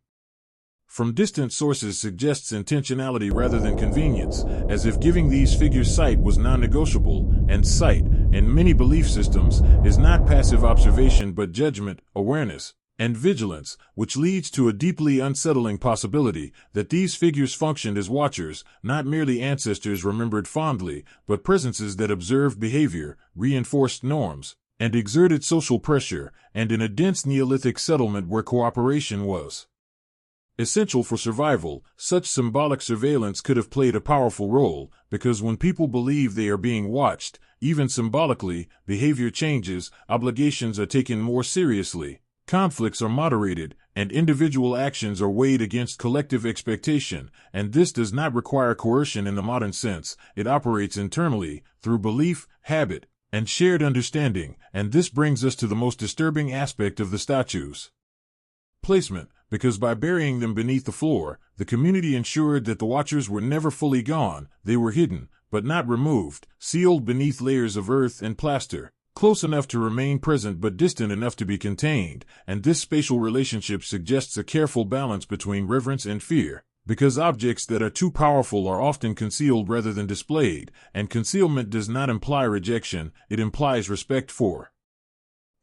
S2: from distant sources suggests intentionality rather than convenience, as if giving these figures sight was non-negotiable, and sight, in many belief systems, is not passive observation but judgment, awareness, and vigilance, which leads to a deeply unsettling possibility that these figures functioned as watchers, not merely ancestors remembered fondly, but presences that observed behavior, reinforced norms, and exerted social pressure, and in a dense Neolithic settlement where cooperation was essential for survival, such symbolic surveillance could have played a powerful role, because when people believe they are being watched, even symbolically, behavior changes, obligations are taken more seriously, conflicts are moderated, and individual actions are weighed against collective expectation, and this does not require coercion in the modern sense, it operates internally, through belief, habit, and shared understanding, and this brings us to the most disturbing aspect of the statues. Placement, because by burying them beneath the floor, the community ensured that the watchers were never fully gone, they were hidden, but not removed, sealed beneath layers of earth and plaster, close enough to remain present but distant enough to be contained, and this spatial relationship suggests a careful balance between reverence and fear, because objects that are too powerful are often concealed rather than displayed, and concealment does not imply rejection, it implies respect for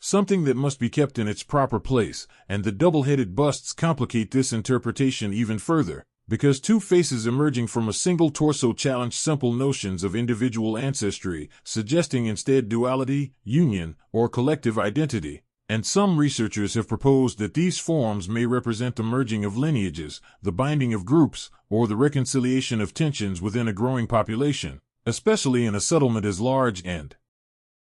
S2: something that must be kept in its proper place, and the double-headed busts complicate this interpretation even further, because two faces emerging from a single torso challenge simple notions of individual ancestry, suggesting instead duality, union, or collective identity. And some researchers have proposed that these forms may represent the merging of lineages, the binding of groups, or the reconciliation of tensions within a growing population, especially in a settlement as large and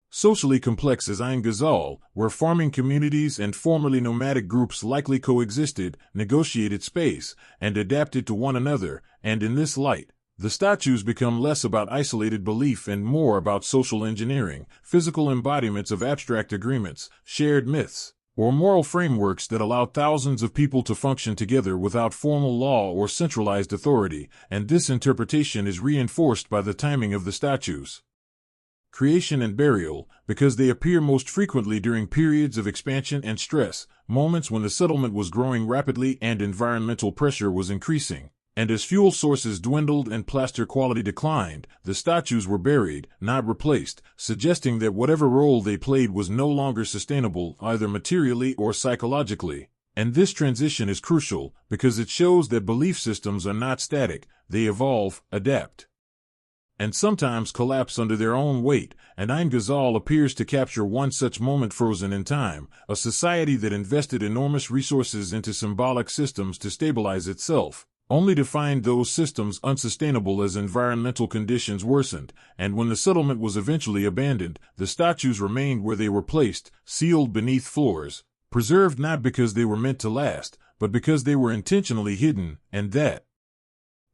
S2: socially complex as Ain Ghazal, where farming communities and formerly nomadic groups likely coexisted, negotiated space, and adapted to one another, and in this light, the statues become less about isolated belief and more about social engineering, physical embodiments of abstract agreements, shared myths, or moral frameworks that allow thousands of people to function together without formal law or centralized authority, and this interpretation is reinforced by the timing of the statues. Creation and burial, because they appear most frequently during periods of expansion and stress, moments when the settlement was growing rapidly and environmental pressure was increasing. And as fuel sources dwindled and plaster quality declined, the statues were buried, not replaced, suggesting that whatever role they played was no longer sustainable, either materially or psychologically. And this transition is crucial, because it shows that belief systems are not static, they evolve, adapt, and sometimes collapse under their own weight, and Ain Ghazal appears to capture one such moment frozen in time, a society that invested enormous resources into symbolic systems to stabilize itself, only to find those systems unsustainable as environmental conditions worsened, and when the settlement was eventually abandoned, the statues remained where they were placed, sealed beneath floors, preserved not because they were meant to last, but because they were intentionally hidden, and that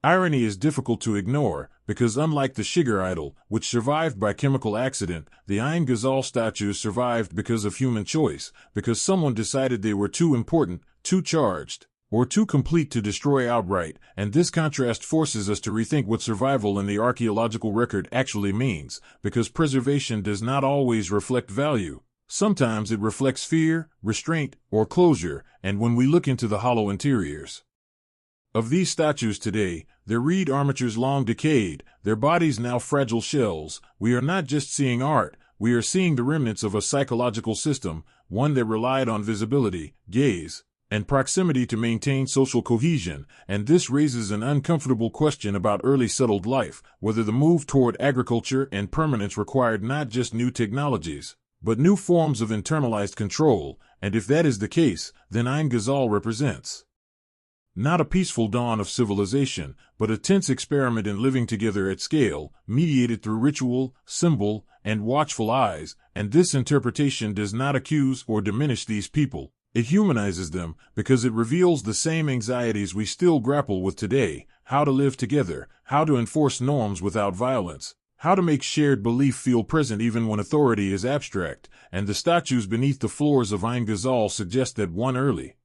S2: irony is difficult to ignore, because unlike the Shigar idol, which survived by chemical accident, the Ain Ghazal statues survived because of human choice, because someone decided they were too important, too charged, or too complete to destroy outright, and this contrast forces us to rethink what survival in the archaeological record actually means, because preservation does not always reflect value. Sometimes it reflects fear, restraint, or closure, and when we look into the hollow interiors of these statues today, their reed armatures long decayed, their bodies now fragile shells, we are not just seeing art, we are seeing the remnants of a psychological system, one that relied on visibility, gaze, and proximity to maintain social cohesion, and this raises an uncomfortable question about early settled life, whether the move toward agriculture and permanence required not just new technologies, but new forms of internalized control, and if that is the case, then Ain Ghazal represents not a peaceful dawn of civilization, but a tense experiment in living together at scale, mediated through ritual, symbol, and watchful eyes, and this interpretation does not accuse or diminish these people. It humanizes them, because it reveals the same anxieties we still grapple with today: how to live together, how to enforce norms without violence, how to make shared belief feel present even when authority is abstract, and the statues beneath the floors of Ain Ghazal suggest that one early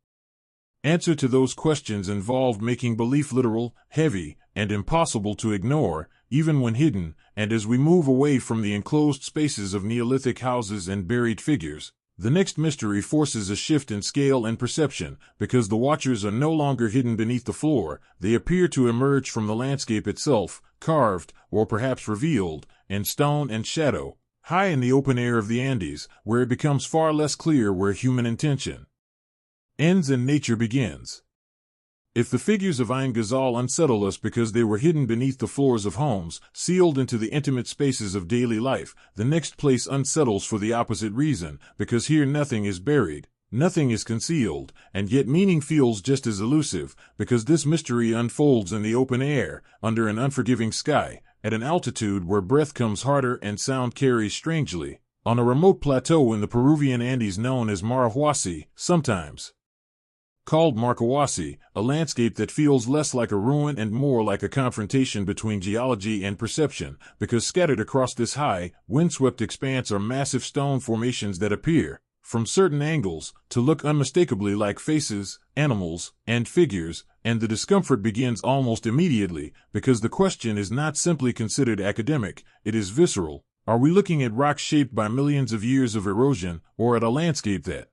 S2: answer to those questions involved making belief literal, heavy, and impossible to ignore, even when hidden. And as we move away from the enclosed spaces of Neolithic houses and buried figures, the next mystery forces a shift in scale and perception, because the watchers are no longer hidden beneath the floor. They appear to emerge from the landscape itself, carved, or perhaps revealed, in stone and shadow, high in the open air of the Andes, where it becomes far less clear where human intention ends and nature begins. If the figures of Ain Ghazal unsettle us because they were hidden beneath the floors of homes, sealed into the intimate spaces of daily life, the next place unsettles for the opposite reason, because here nothing is buried, nothing is concealed, and yet meaning feels just as elusive, because this mystery unfolds in the open air, under an unforgiving sky, at an altitude where breath comes harder and sound carries strangely, on a remote plateau in the Peruvian Andes known as Marahuasi, sometimes called Marcahuasi, a landscape that feels less like a ruin and more like a confrontation between geology and perception, because scattered across this high, windswept expanse are massive stone formations that appear, from certain angles, to look unmistakably like faces, animals, and figures, and the discomfort begins almost immediately, because the question is not simply considered academic, it is visceral. Are we looking at rock shaped by millions of years of erosion, or at a landscape that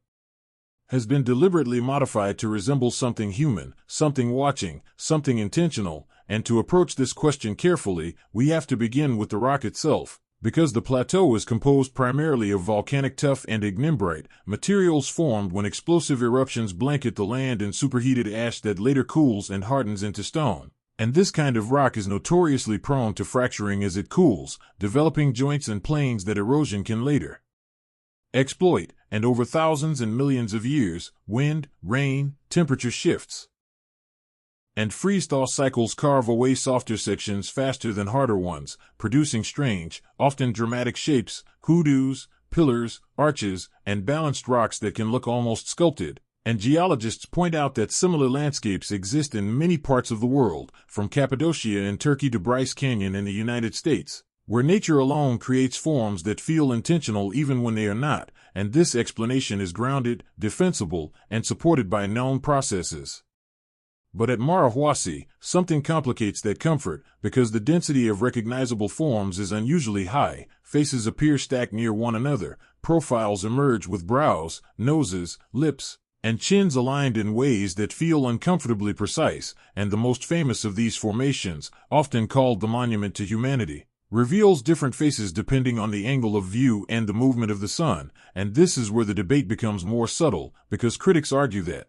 S2: has been deliberately modified to resemble something human, something watching, something intentional? And to approach this question carefully, we have to begin with the rock itself, because the plateau is composed primarily of volcanic tuff and ignimbrite, materials formed when explosive eruptions blanket the land in superheated ash that later cools and hardens into stone. And this kind of rock is notoriously prone to fracturing as it cools, developing joints and planes that erosion can later exploit, and over thousands and millions of years, wind, rain, temperature shifts, and freeze-thaw cycles carve away softer sections faster than harder ones, producing strange, often dramatic shapes, hoodoos, pillars, arches, and balanced rocks that can look almost sculpted. And geologists point out that similar landscapes exist in many parts of the world, from Cappadocia in Turkey to Bryce Canyon in the United States, where nature alone creates forms that feel intentional even when they are not, and this explanation is grounded, defensible, and supported by known processes. But at Marahuasi, something complicates that comfort, because the density of recognizable forms is unusually high. Faces appear stacked near one another, profiles emerge with brows, noses, lips, and chins aligned in ways that feel uncomfortably precise, and the most famous of these formations, often called the Monument to Humanity, reveals different faces depending on the angle of view and the movement of the sun, and this is where the debate becomes more subtle, because critics argue that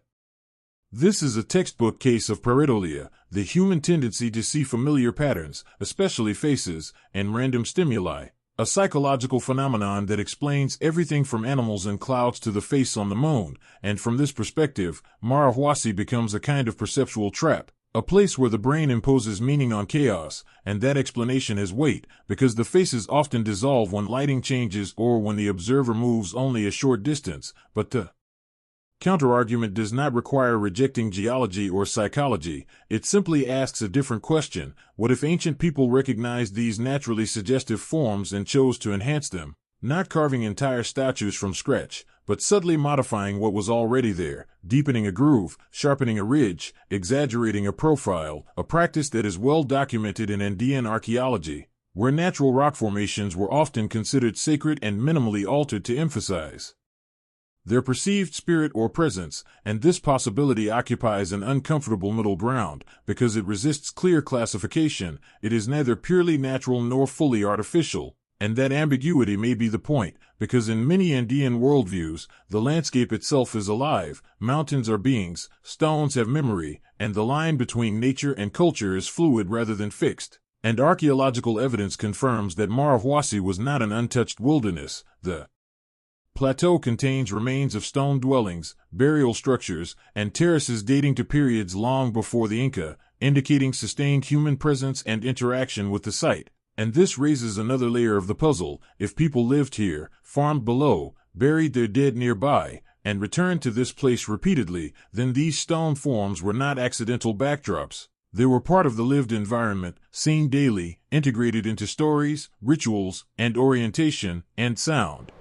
S2: this is a textbook case of pareidolia, the human tendency to see familiar patterns, especially faces, and random stimuli, a psychological phenomenon that explains everything from animals and clouds to the face on the moon, and from this perspective, Marahuasi becomes a kind of perceptual trap, a place where the brain imposes meaning on chaos, and that explanation has weight, because the faces often dissolve when lighting changes or when the observer moves only a short distance, but the counterargument does not require rejecting geology or psychology, it simply asks a different question: what if ancient people recognized these naturally suggestive forms and chose to enhance them, not carving entire statues from scratch, but subtly modifying what was already there, deepening a groove, sharpening a ridge, exaggerating a profile, a practice that is well documented in Andean archaeology, where natural rock formations were often considered sacred and minimally altered to emphasize their perceived spirit or presence, and this possibility occupies an uncomfortable middle ground, because it resists clear classification. It is neither purely natural nor fully artificial, and that ambiguity may be the point, because in many Andean worldviews, the landscape itself is alive, mountains are beings, stones have memory, and the line between nature and culture is fluid rather than fixed. And archaeological evidence confirms that Marahuasi was not an untouched wilderness. The plateau contains remains of stone dwellings, burial structures, and terraces dating to periods long before the Inca, indicating sustained human presence and interaction with the site. And this raises another layer of the puzzle. If people lived here, farmed below, buried their dead nearby, and returned to this place repeatedly, then these stone forms were not accidental backdrops. They were part of the lived environment, seen daily, integrated into stories, rituals, and orientation, and sound.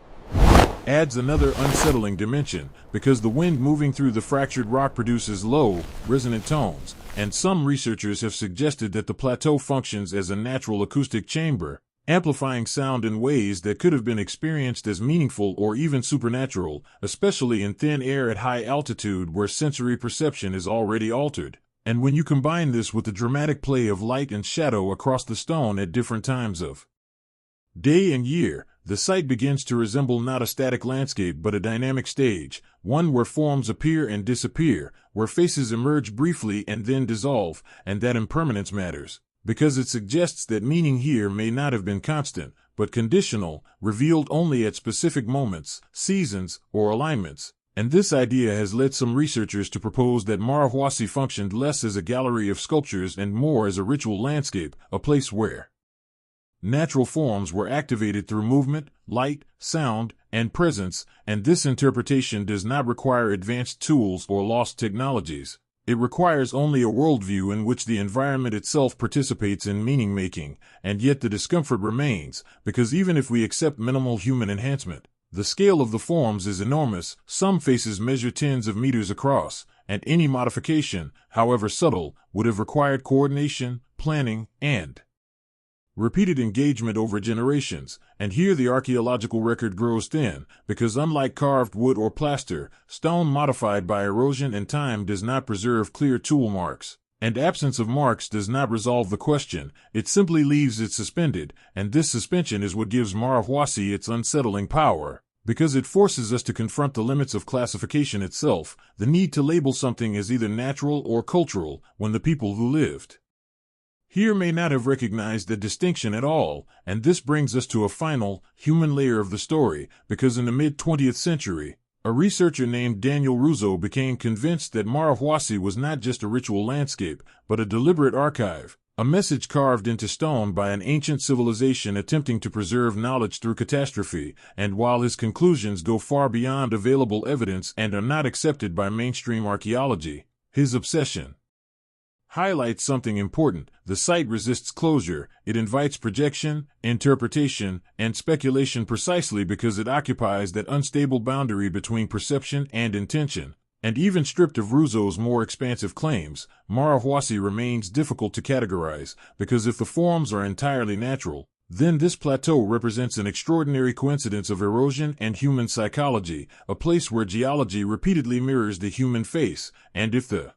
S2: Adds another unsettling dimension, because the wind moving through the fractured rock produces low, resonant tones, and some researchers have suggested that the plateau functions as a natural acoustic chamber, amplifying sound in ways that could have been experienced as meaningful or even supernatural, especially in thin air at high altitude where sensory perception is already altered. And when you combine this with the dramatic play of light and shadow across the stone at different times of day and year, the site begins to resemble not a static landscape but a dynamic stage, one where forms appear and disappear, where faces emerge briefly and then dissolve, and that impermanence matters, because it suggests that meaning here may not have been constant, but conditional, revealed only at specific moments, seasons, or alignments. And this idea has led some researchers to propose that Mara Huasi functioned less as a gallery of sculptures and more as a ritual landscape, a place where natural forms were activated through movement, light, sound, and presence, and this interpretation does not require advanced tools or lost technologies. It requires only a worldview in which the environment itself participates in meaning-making, and yet the discomfort remains, because even if we accept minimal human enhancement, the scale of the forms is enormous. Some faces measure tens of meters across, and any modification, however subtle, would have required coordination, planning, and repeated engagement over generations, and here the archaeological record grows thin, because unlike carved wood or plaster, stone modified by erosion and time does not preserve clear tool marks. And absence of marks does not resolve the question, it simply leaves it suspended, and this suspension is what gives Mara Huasi its unsettling power, because it forces us to confront the limits of classification itself, the need to label something as either natural or cultural, when the people who lived here may not have recognized the distinction at all, and this brings us to a final, human layer of the story, because in the mid-20th century, a researcher named Daniel Russo became convinced that Mara Huasi was not just a ritual landscape, but a deliberate archive, a message carved into stone by an ancient civilization attempting to preserve knowledge through catastrophe, and while his conclusions go far beyond available evidence and are not accepted by mainstream archaeology, his obsession highlights something important. The site resists closure, it invites projection, interpretation, and speculation precisely because it occupies that unstable boundary between perception and intention. And even stripped of Russo's more expansive claims, Mara Huasi remains difficult to categorize, because if the forms are entirely natural, then this plateau represents an extraordinary coincidence of erosion and human psychology, a place where geology repeatedly mirrors the human face, and if the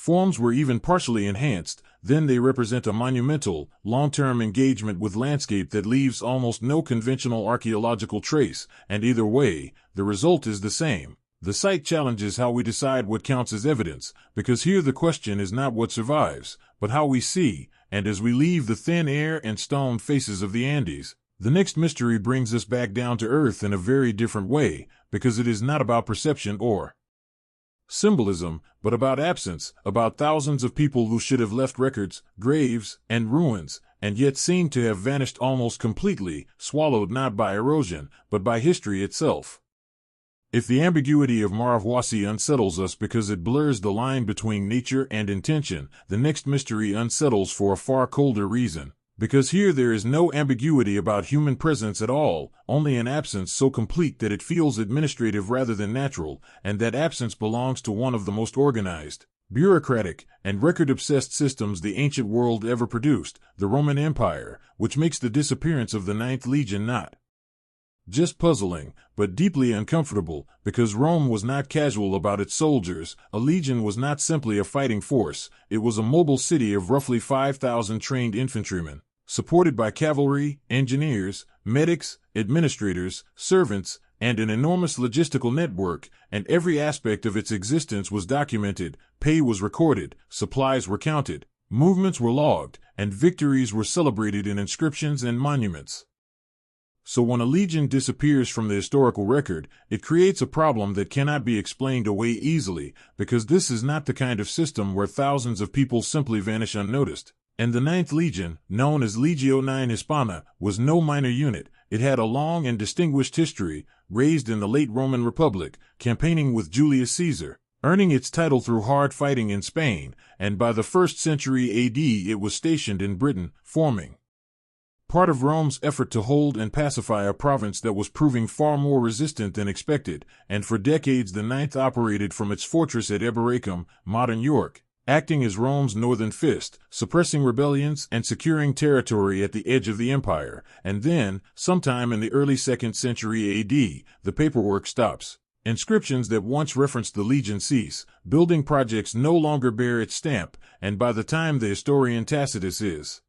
S2: forms were even partially enhanced, then they represent a monumental, long-term engagement with landscape that leaves almost no conventional archaeological trace, and either way, the result is the same. The site challenges how we decide what counts as evidence, because here the question is not what survives, but how we see, and as we leave the thin air and stone faces of the Andes, the next mystery brings us back down to earth in a very different way, because it is not about perception or symbolism, but about absence, about thousands of people who should have left records, graves, and ruins, and yet seem to have vanished almost completely, swallowed not by erosion, but by history itself. If the ambiguity of Mara Huasi unsettles us because it blurs the line between nature and intention, the next mystery unsettles for a far colder reason. Because here there is no ambiguity about human presence at all, only an absence so complete that it feels administrative rather than natural, and that absence belongs to one of the most organized, bureaucratic, and record-obsessed systems the ancient world ever produced, the Roman Empire, which makes the disappearance of the Ninth Legion not just puzzling, but deeply uncomfortable, because Rome was not casual about its soldiers. A legion was not simply a fighting force, it was a mobile city of roughly 5,000 trained infantrymen, supported by cavalry, engineers, medics, administrators, servants, and an enormous logistical network, and every aspect of its existence was documented, pay was recorded, supplies were counted, movements were logged, and victories were celebrated in inscriptions and monuments. So when a legion disappears from the historical record, it creates a problem that cannot be explained away easily, because this is not the kind of system where thousands of people simply vanish unnoticed. And the Ninth Legion, known as Legio IX Hispana, was no minor unit. It had a long and distinguished history, raised in the late Roman Republic, campaigning with Julius Caesar, earning its title through hard fighting in Spain, and by the 1st century AD it was stationed in Britain, forming part of Rome's effort to hold and pacify a province that was proving far more resistant than expected, and for decades the Ninth operated from its fortress at Eboracum, modern York, acting as Rome's northern fist, suppressing rebellions and securing territory at the edge of the empire. And then, sometime in the early 2nd century AD, the paperwork stops. Inscriptions that once referenced the legion cease, building projects no longer bear its stamp, and by the time the historian Tacitus is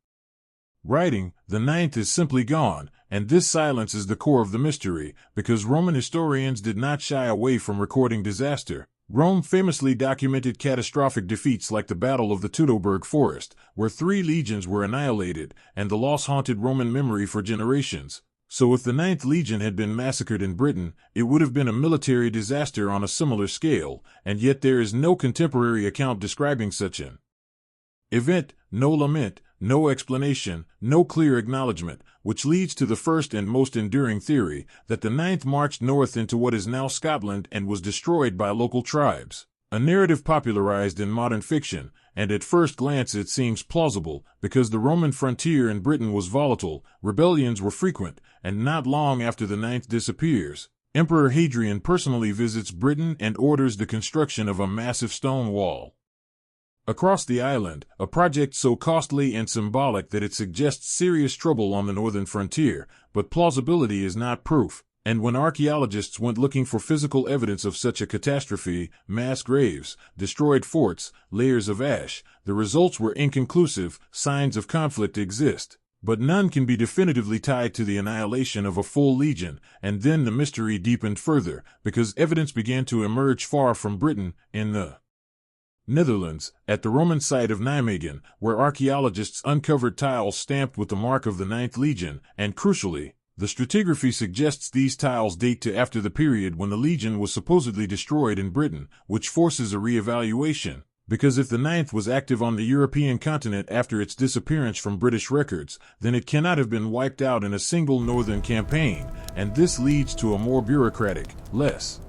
S2: writing, the Ninth is simply gone, and this silence is the core of the mystery, because Roman historians did not shy away from recording disaster. Rome famously documented catastrophic defeats like the Battle of the Teutoburg Forest, where 3 legions were annihilated, and the loss haunted Roman memory for generations. So if the Ninth Legion had been massacred in Britain, it would have been a military disaster on a similar scale, and yet there is no contemporary account describing such an event, no lament, no explanation, no clear acknowledgement, which leads to the first and most enduring theory, that the Ninth marched north into what is now Scotland and was destroyed by local tribes. A narrative popularized in modern fiction, and at first glance it seems plausible, because the Roman frontier in Britain was volatile, rebellions were frequent, and not long after the Ninth disappears, Emperor Hadrian personally visits Britain and orders the construction of a massive stone wall across the island, a project so costly and symbolic that it suggests serious trouble on the northern frontier, but plausibility is not proof. And when archaeologists went looking for physical evidence of such a catastrophe, mass graves, destroyed forts, layers of ash, the results were inconclusive. Signs of conflict exist, but none can be definitively tied to the annihilation of a full legion. And then the mystery deepened further, because evidence began to emerge far from Britain, in the Netherlands, at the Roman site of Nijmegen, where archaeologists uncovered tiles stamped with the mark of the Ninth Legion, and crucially, the stratigraphy suggests these tiles date to after the period when the legion was supposedly destroyed in Britain, which forces a re-evaluation, because if the Ninth was active on the European continent after its disappearance from British records, then it cannot have been wiped out in a single northern campaign, and this leads to a more bureaucratic, less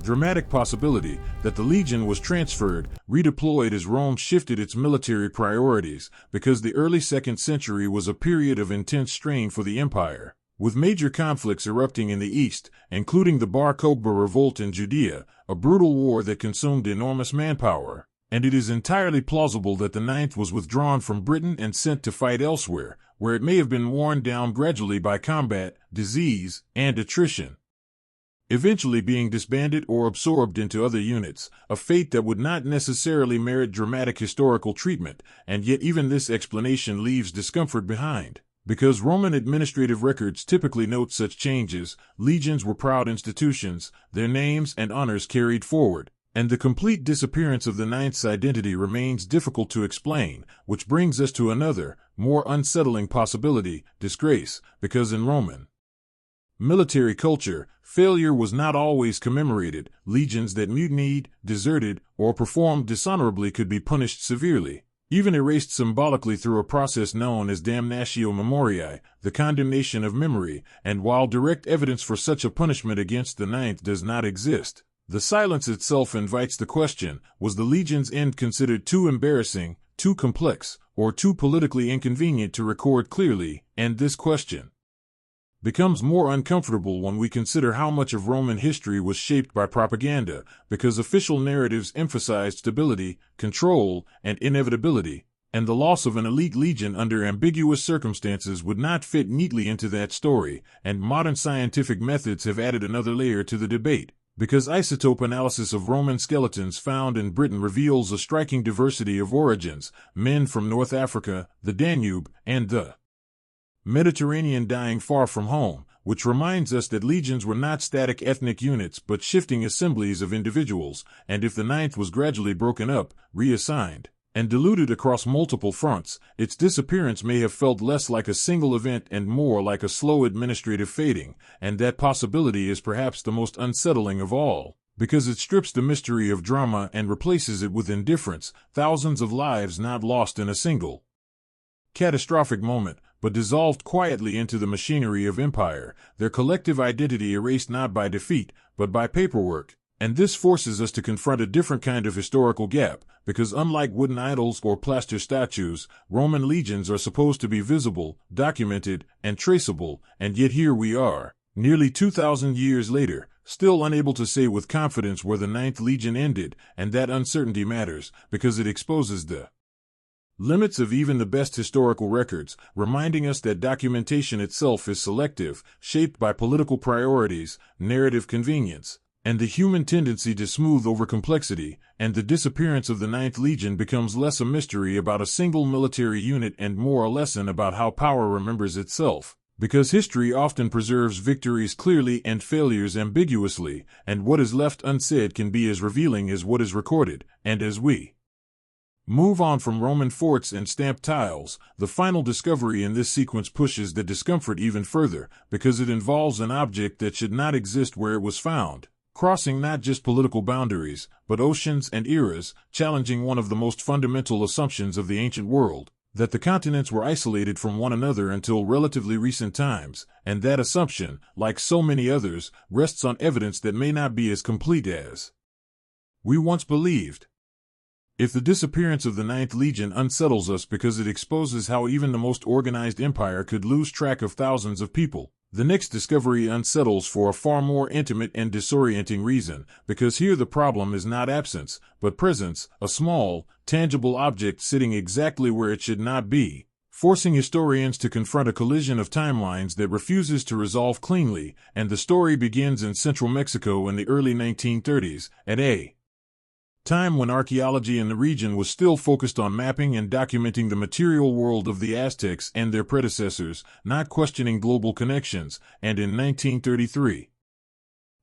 S2: dramatic possibility that the legion was transferred, redeployed as Rome shifted its military priorities, because the early 2nd century was a period of intense strain for the empire, with major conflicts erupting in the east, including the Bar Kokhba revolt in Judea, a brutal war that consumed enormous manpower. And it is entirely plausible that the Ninth was withdrawn from Britain and sent to fight elsewhere, where it may have been worn down gradually by combat, disease, and attrition, eventually being disbanded or absorbed into other units, a fate that would not necessarily merit dramatic historical treatment. And yet even this explanation leaves discomfort behind, because Roman administrative records typically note such changes. Legions were proud institutions, their names and honors carried forward, and the complete disappearance of the Ninth's identity remains difficult to explain, which brings us to another, more unsettling possibility: disgrace, because in Roman military culture, failure was not always commemorated. Legions that mutinied, deserted, or performed dishonorably could be punished severely, even erased symbolically through a process known as damnatio memoriae, the condemnation of memory. And while direct evidence for such a punishment against the Ninth does not exist, the silence itself invites the question: was the legion's end considered too embarrassing, too complex, or too politically inconvenient to record clearly? And this question becomes more uncomfortable when we consider how much of Roman history was shaped by propaganda, because official narratives emphasized stability, control, and inevitability, and the loss of an elite legion under ambiguous circumstances would not fit neatly into that story. And modern scientific methods have added another layer to the debate, because isotope analysis of Roman skeletons found in Britain reveals a striking diversity of origins: men from North Africa, the Danube, and the Mediterranean dying far from home, which reminds us that legions were not static ethnic units but shifting assemblies of individuals. And if the Ninth was gradually broken up, reassigned, and diluted across multiple fronts, its disappearance may have felt less like a single event and more like a slow administrative fading, and that possibility is perhaps the most unsettling of all, because it strips the mystery of drama and replaces it with indifference, thousands of lives not lost in a single catastrophic moment, but dissolved quietly into the machinery of empire, their collective identity erased not by defeat, but by paperwork. And this forces us to confront a different kind of historical gap, because unlike wooden idols or plaster statues, Roman legions are supposed to be visible, documented, and traceable, and yet here we are, nearly 2,000 years later, still unable to say with confidence where the Ninth Legion ended, and that uncertainty matters, because it exposes the limits of even the best historical records, reminding us that documentation itself is selective, shaped by political priorities, narrative convenience, and the human tendency to smooth over complexity, and the disappearance of the Ninth Legion becomes less a mystery about a single military unit and more a lesson about how power remembers itself, because history often preserves victories clearly and failures ambiguously, and what is left unsaid can be as revealing as what is recorded, and as we move on from Roman forts and stamped tiles, the final discovery in this sequence pushes the discomfort even further, because it involves an object that should not exist where it was found, crossing not just political boundaries, but oceans and eras, challenging one of the most fundamental assumptions of the ancient world, that the continents were isolated from one another until relatively recent times, and that assumption, like so many others, rests on evidence that may not be as complete as we once believed. If the disappearance of the Ninth Legion unsettles us because it exposes how even the most organized empire could lose track of thousands of people, the next discovery unsettles for a far more intimate and disorienting reason, because here the problem is not absence, but presence, a small, tangible object sitting exactly where it should not be, forcing historians to confront a collision of timelines that refuses to resolve cleanly, and the story begins in central Mexico in the early 1930s, at a time when archaeology in the region was still focused on mapping and documenting the material world of the Aztecs and their predecessors, not questioning global connections, and in 1933.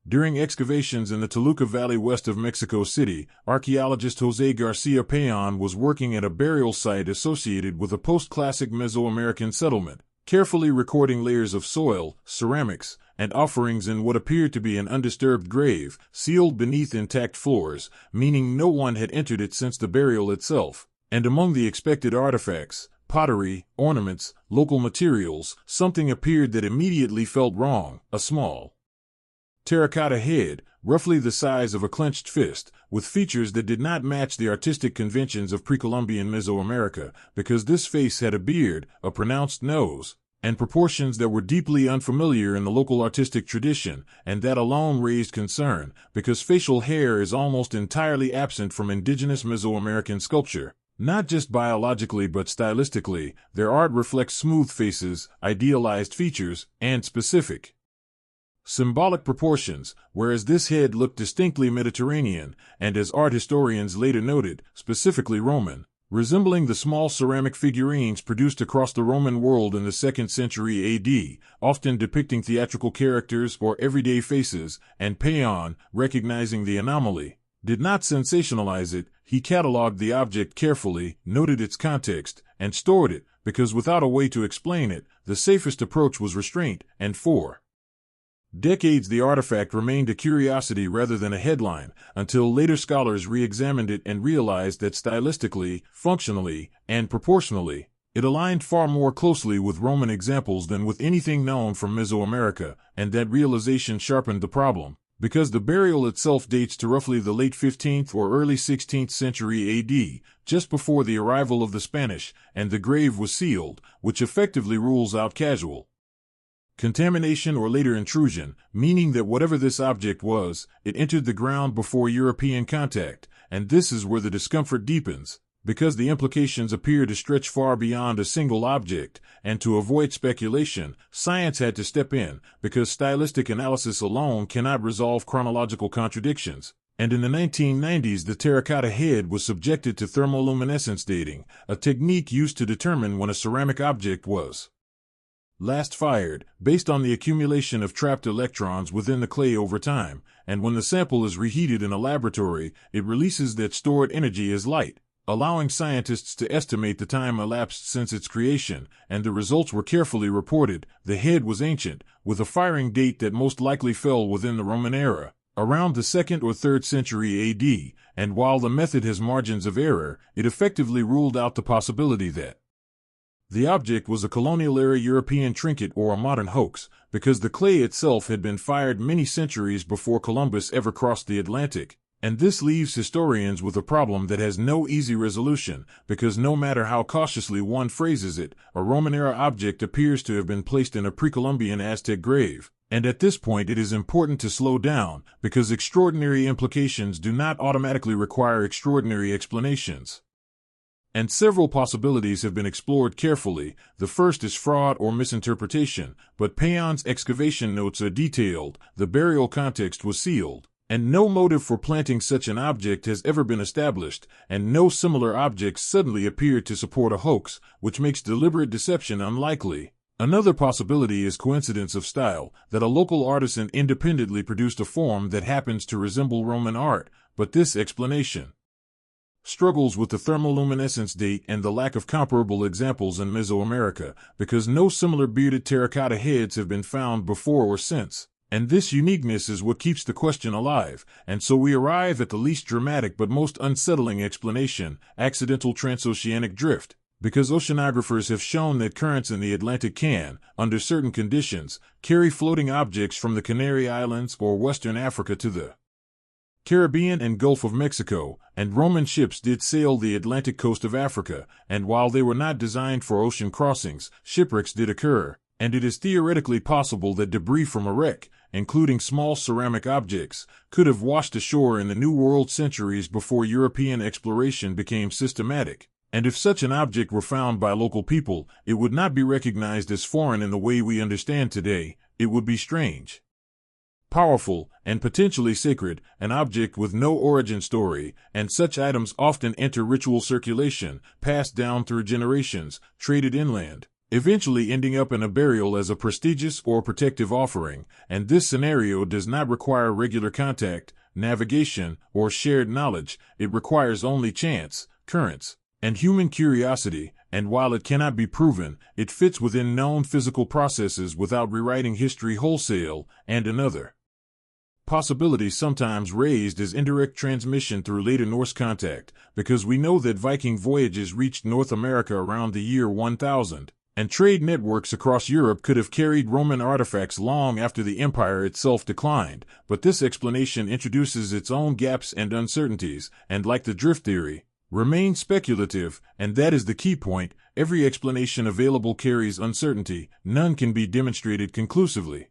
S2: During excavations in the Toluca Valley west of Mexico City, archaeologist José García Payan was working at a burial site associated with a post-classic Mesoamerican settlement, carefully recording layers of soil, ceramics, and offerings in what appeared to be an undisturbed grave, sealed beneath intact floors, meaning no one had entered it since the burial itself. And among the expected artifacts, pottery, ornaments, local materials, something appeared that immediately felt wrong, a small terracotta head, roughly the size of a clenched fist, with features that did not match the artistic conventions of pre-Columbian Mesoamerica, because this face had a beard, a pronounced nose, and proportions that were deeply unfamiliar in the local artistic tradition, and that alone raised concern, because facial hair is almost entirely absent from indigenous Mesoamerican sculpture. Not just biologically but stylistically, their art reflects smooth faces, idealized features, and specific symbolic proportions, whereas this head looked distinctly Mediterranean, and as art historians later noted, specifically Roman, resembling the small ceramic figurines produced across the Roman world in the 2nd century AD, often depicting theatrical characters or everyday faces, and Payan, recognizing the anomaly, did not sensationalize it. He catalogued the object carefully, noted its context, and stored it, because without a way to explain it, the safest approach was restraint, and for decades the artifact remained a curiosity rather than a headline, until later scholars re-examined it and realized that stylistically, functionally, and proportionally, it aligned far more closely with Roman examples than with anything known from Mesoamerica, and that realization sharpened the problem, because the burial itself dates to roughly the late 15th or early 16th century AD, just before the arrival of the Spanish, and the grave was sealed, which effectively rules out casual contamination or later intrusion, meaning that whatever this object was, it entered the ground before European contact, and this is where the discomfort deepens, because the implications appear to stretch far beyond a single object, and to avoid speculation, science had to step in, because stylistic analysis alone cannot resolve chronological contradictions. And in the 1990s the terracotta head was subjected to thermoluminescence dating, a technique used to determine when a ceramic object was last fired, based on the accumulation of trapped electrons within the clay over time, and when the sample is reheated in a laboratory, it releases that stored energy as light. allowing scientists to estimate the time elapsed since its creation, and the results were carefully reported. The head was ancient, with a firing date that most likely fell within the Roman era, around the 2nd or 3rd century AD, and while the method has margins of error, it effectively ruled out the possibility that the object was a colonial-era European trinket or a modern hoax, because the clay itself had been fired many centuries before Columbus ever crossed the Atlantic. And this leaves historians with a problem that has no easy resolution, because no matter how cautiously one phrases it, a Roman-era object appears to have been placed in a pre-Columbian Aztec grave. And at this point it is important to slow down, because extraordinary implications do not automatically require extraordinary explanations. And several possibilities have been explored carefully. The first is fraud or misinterpretation, but Payon's excavation notes are detailed, the burial context was sealed, and no motive for planting such an object has ever been established, and no similar objects suddenly appeared to support a hoax, which makes deliberate deception unlikely. Another possibility is coincidence of style, that a local artisan independently produced a form that happens to resemble Roman art, but this explanation struggles with the thermoluminescence date and the lack of comparable examples in Mesoamerica, because no similar bearded terracotta heads have been found before or since. And this uniqueness is what keeps the question alive, and so we arrive at the least dramatic but most unsettling explanation: accidental transoceanic drift. Because oceanographers have shown that currents in the Atlantic can, under certain conditions, carry floating objects from the Canary Islands or Western Africa to the Caribbean and Gulf of Mexico, and Roman ships did sail the Atlantic coast of Africa, and while they were not designed for ocean crossings, shipwrecks did occur, and it is theoretically possible that debris from a wreck, including small ceramic objects, could have washed ashore in the New World centuries before European exploration became systematic. And if such an object were found by local people, it would not be recognized as foreign in the way we understand today. It would be strange, powerful, and potentially sacred, an object with no origin story, and such items often enter ritual circulation, passed down through generations, traded inland, eventually ending up in a burial as a prestigious or protective offering, and this scenario does not require regular contact, navigation, or shared knowledge. It requires only chance, currents, and human curiosity, and while it cannot be proven, it fits within known physical processes without rewriting history wholesale. And another possibility sometimes raised is indirect transmission through later Norse contact, because we know that Viking voyages reached North America around the year 1000, and trade networks across Europe could have carried Roman artifacts long after the empire itself declined, but this explanation introduces its own gaps and uncertainties, and like the drift theory, remains speculative, and that is the key point. Every explanation available carries uncertainty, none can be demonstrated conclusively.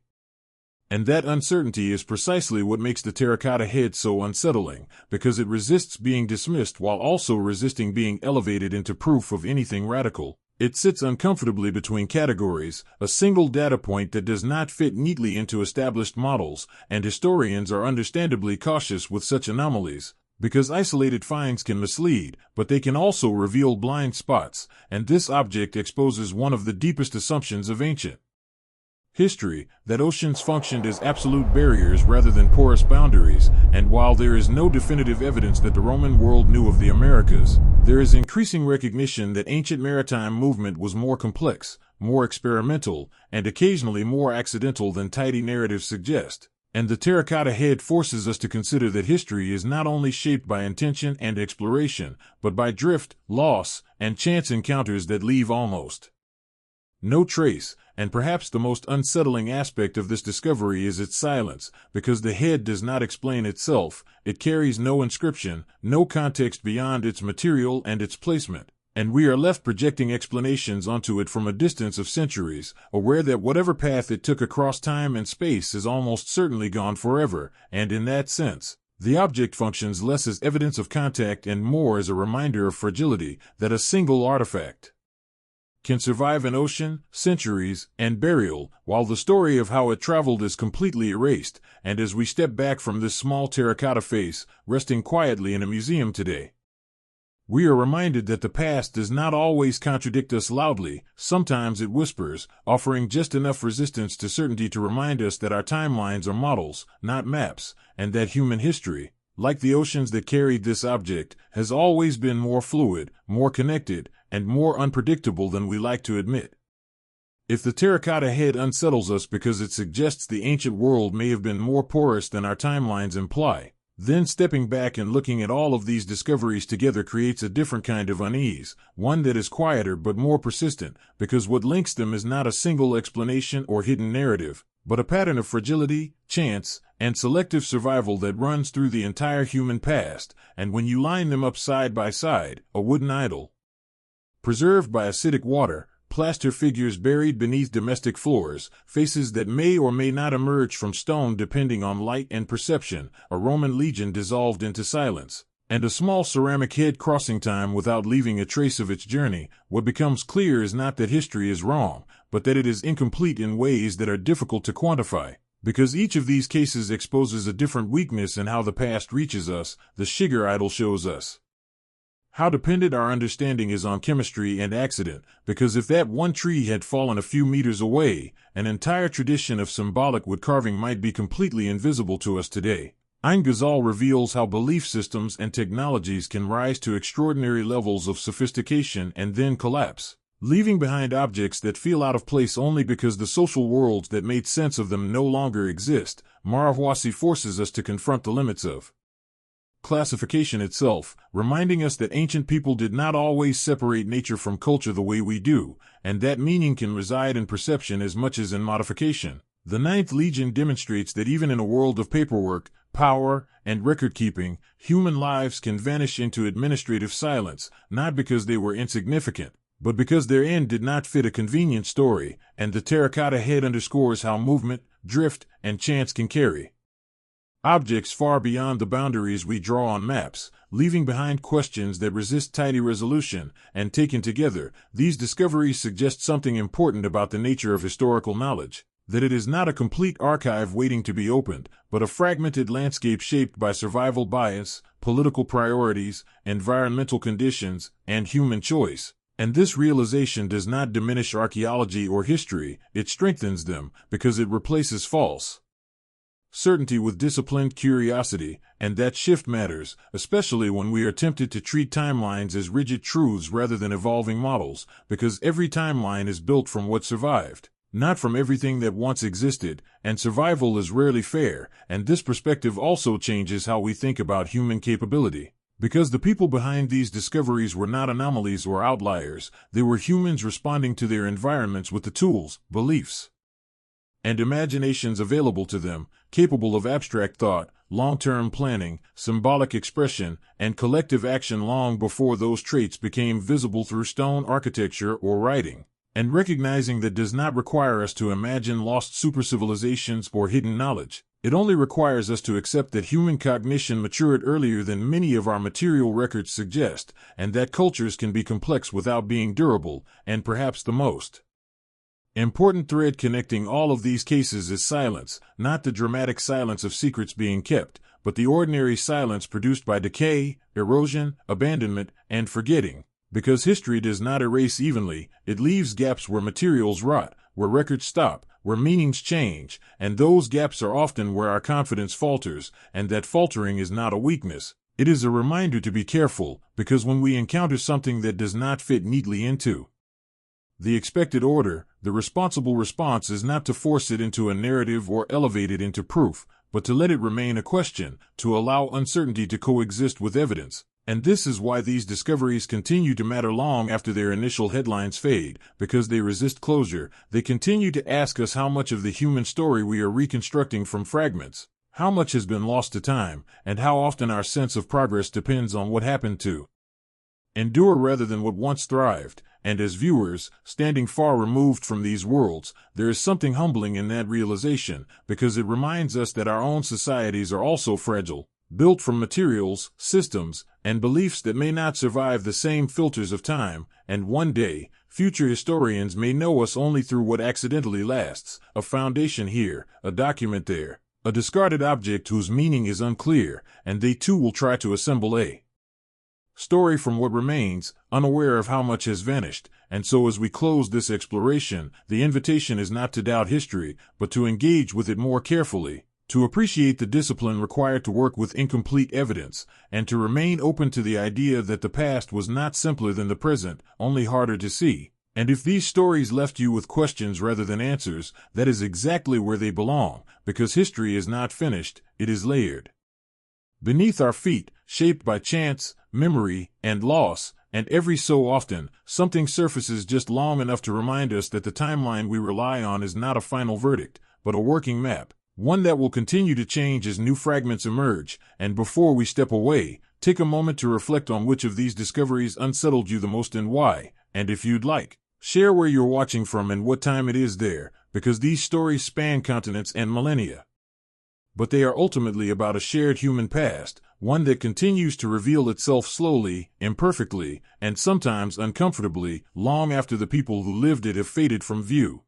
S2: And that uncertainty is precisely what makes the terracotta head so unsettling, because it resists being dismissed while also resisting being elevated into proof of anything radical. It sits uncomfortably between categories, a single data point that does not fit neatly into established models, and historians are understandably cautious with such anomalies, because isolated finds can mislead, but they can also reveal blind spots, and this object exposes one of the deepest assumptions of ancient history, that oceans functioned as absolute barriers rather than porous boundaries. And while there is no definitive evidence that the Roman world knew of the Americas, there is increasing recognition that ancient maritime movement was more complex, more experimental, and occasionally more accidental than tidy narratives suggest. And the terracotta head forces us to consider that history is not only shaped by intention and exploration, but by drift, loss, and chance encounters that leave almost no trace. And perhaps the most unsettling aspect of this discovery is its silence, because the head does not explain itself. It carries no inscription, no context beyond its material and its placement, and we are left projecting explanations onto it from a distance of centuries, aware that whatever path it took across time and space is almost certainly gone forever. And in that sense, the object functions less as evidence of contact and more as a reminder of fragility, that a single artifact can survive an ocean, centuries, and burial, while the story of how it traveled is completely erased. And as we step back from this small terracotta face, resting quietly in a museum today, we are reminded that the past does not always contradict us loudly. Sometimes it whispers, offering just enough resistance to certainty to remind us that our timelines are models, not maps, and that human history, like the oceans that carried this object, has always been more fluid, more connected, and more unpredictable than we like to admit. If the terracotta head unsettles us because it suggests the ancient world may have been more porous than our timelines imply, then stepping back and looking at all of these discoveries together creates a different kind of unease, one that is quieter but more persistent, because what links them is not a single explanation or hidden narrative, but a pattern of fragility, chance, and selective survival that runs through the entire human past. And when you line them up side by side, a wooden idol preserved by acidic water, plaster figures buried beneath domestic floors, faces that may or may not emerge from stone depending on light and perception, a Roman legion dissolved into silence, and a small ceramic head crossing time without leaving a trace of its journey, what becomes clear is not that history is wrong, but that it is incomplete in ways that are difficult to quantify. Because each of these cases exposes a different weakness in how the past reaches us, the sugar idol shows us how dependent our understanding is on chemistry and accident, because if that one tree had fallen a few meters away, an entire tradition of symbolic wood carving might be completely invisible to us today. Ein Ghazal reveals how belief systems and technologies can rise to extraordinary levels of sophistication and then collapse, leaving behind objects that feel out of place only because the social worlds that made sense of them no longer exist. Marahwasi forces us to confront the limits of classification itself, reminding us that ancient people did not always separate nature from culture the way we do, and that meaning can reside in perception as much as in modification. The Ninth Legion demonstrates that even in a world of paperwork, power, and record-keeping, human lives can vanish into administrative silence, not because they were insignificant, but because their end did not fit a convenient story, and the terracotta head underscores how movement, drift, and chance can carry objects far beyond the boundaries we draw on maps, leaving behind questions that resist tidy resolution, and taken together, these discoveries suggest something important about the nature of historical knowledge, that it is not a complete archive waiting to be opened, but a fragmented landscape shaped by survival bias, political priorities, environmental conditions, and human choice. And this realization does not diminish archaeology or history, it strengthens them, because it replaces false certainty with disciplined curiosity, and that shift matters, especially when we are tempted to treat timelines as rigid truths rather than evolving models, because every timeline is built from what survived, not from everything that once existed, and survival is rarely fair, and this perspective also changes how we think about human capability. Because the people behind these discoveries were not anomalies or outliers, they were humans responding to their environments with the tools, beliefs, and imaginations available to them, capable of abstract thought, long-term planning, symbolic expression, and collective action long before those traits became visible through stone architecture or writing. And recognizing that does not require us to imagine lost supercivilizations or hidden knowledge. It only requires us to accept that human cognition matured earlier than many of our material records suggest, and that cultures can be complex without being durable, and perhaps the most important thread connecting all of these cases is silence, not the dramatic silence of secrets being kept, but the ordinary silence produced by decay, erosion, abandonment, and forgetting. Because history does not erase evenly, it leaves gaps where materials rot, where records stop, where meanings change, and those gaps are often where our confidence falters, and that faltering is not a weakness. It is a reminder to be careful, because when we encounter something that does not fit neatly into the expected order, the responsible response is not to force it into a narrative or elevate it into proof, but to let it remain a question, to allow uncertainty to coexist with evidence. And this is why these discoveries continue to matter long after their initial headlines fade, because they resist closure. They continue to ask us how much of the human story we are reconstructing from fragments, how much has been lost to time, and how often our sense of progress depends on what happened to endure rather than what once thrived. And as viewers, standing far removed from these worlds, there is something humbling in that realization, because it reminds us that our own societies are also fragile, built from materials, systems, and beliefs that may not survive the same filters of time, and one day, future historians may know us only through what accidentally lasts, a foundation here, a document there, a discarded object whose meaning is unclear, and they too will try to assemble a story from what remains, unaware of how much has vanished. And so as we close this exploration, the invitation is not to doubt history, but to engage with it more carefully, To appreciate the discipline required to work with incomplete evidence, and to remain open to the idea that the past was not simpler than the present, only harder to see. And if these stories left you with questions rather than answers, that is exactly where they belong, because history is not finished, it is layered. Beneath our feet, shaped by chance, memory, and loss, and every so often, something surfaces just long enough to remind us that the timeline we rely on is not a final verdict, but a working map. One that will continue to change as new fragments emerge, and before we step away, take a moment to reflect on which of these discoveries unsettled you the most and why, and if you'd like, share where you're watching from and what time it is there, because these stories span continents and millennia. But they are ultimately about a shared human past, one that continues to reveal itself slowly, imperfectly, and sometimes uncomfortably, long after the people who lived it have faded from view.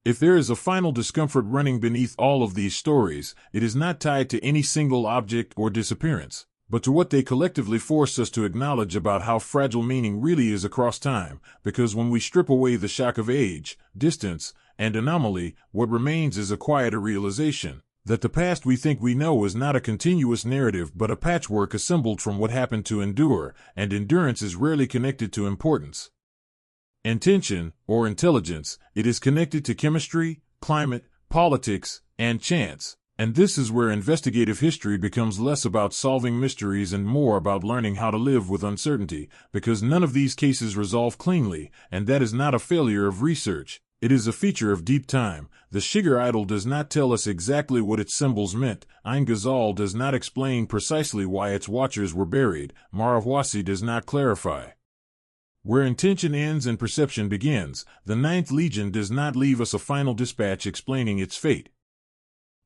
S2: If there is a final discomfort running beneath all of these stories, it is not tied to any single object or disappearance, but to what they collectively force us to acknowledge about how fragile meaning really is across time, because when we strip away the shock of age, distance, and anomaly, what remains is a quieter realization that the past we think we know is not a continuous narrative but a patchwork assembled from what happened to endure, and endurance is rarely connected to importance. Intention, or intelligence, it is connected to chemistry, climate, politics, and chance. And this is where investigative history becomes less about solving mysteries and more about learning how to live with uncertainty, because none of these cases resolve cleanly, and that is not a failure of research. It is a feature of deep time. The Shigar idol does not tell us exactly what its symbols meant. Ain Ghazal does not explain precisely why its watchers were buried. Marwasi does not clarify where intention ends and perception begins. The Ninth Legion does not leave us a final dispatch explaining its fate.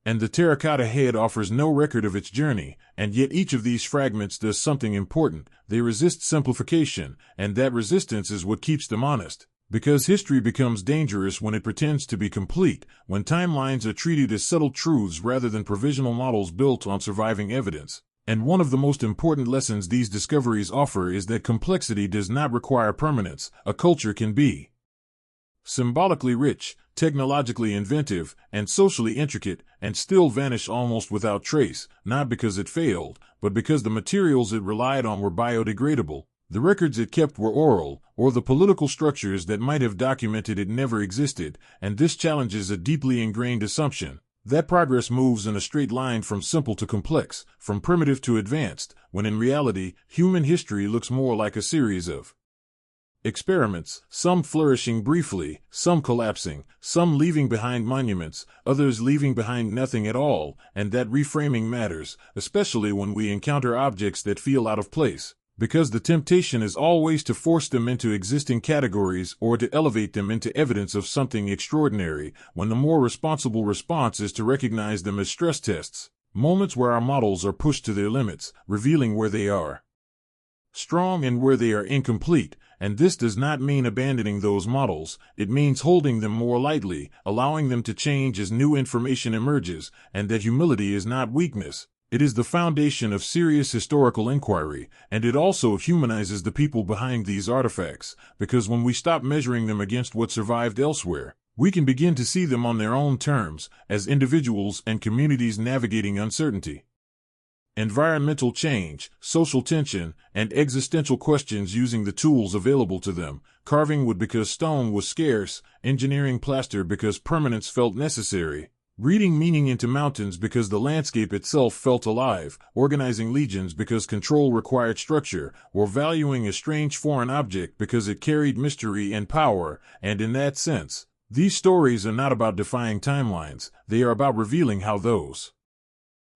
S2: And the terracotta head offers no record of its journey, and yet each of these fragments does something important. They resist simplification, and that resistance is what keeps them honest. Because history becomes dangerous when it pretends to be complete, when timelines are treated as subtle truths rather than provisional models built on surviving evidence. And one of the most important lessons these discoveries offer is that complexity does not require permanence. A culture can be symbolically rich, technologically inventive, and socially intricate, and still vanish almost without trace, not because it failed, but because the materials it relied on were biodegradable, the records it kept were oral, or the political structures that might have documented it never existed, and this challenges a deeply ingrained assumption that progress moves in a straight line from simple to complex, from primitive to advanced, when in reality, human history looks more like a series of experiments, some flourishing briefly, some collapsing, some leaving behind monuments, others leaving behind nothing at all, and that reframing matters, especially when we encounter objects that feel out of place, because the temptation is always to force them into existing categories or to elevate them into evidence of something extraordinary, when the more responsible response is to recognize them as stress tests, moments where our models are pushed to their limits, revealing where they are strong and where they are incomplete. And this does not mean abandoning those models, it means holding them more lightly, allowing them to change as new information emerges, and that humility is not weakness. It is the foundation of serious historical inquiry, and it also humanizes the people behind these artifacts, because when we stop measuring them against what survived elsewhere, we can begin to see them on their own terms, as individuals and communities navigating uncertainty. Environmental change, social tension, and existential questions using the tools available to them, carving wood because stone was scarce, engineering plaster because permanence felt necessary, reading meaning into mountains because the landscape itself felt alive, organizing legions because control required structure, or valuing a strange foreign object because it carried mystery and power, and in that sense, these stories are not about defying timelines, they are about revealing how those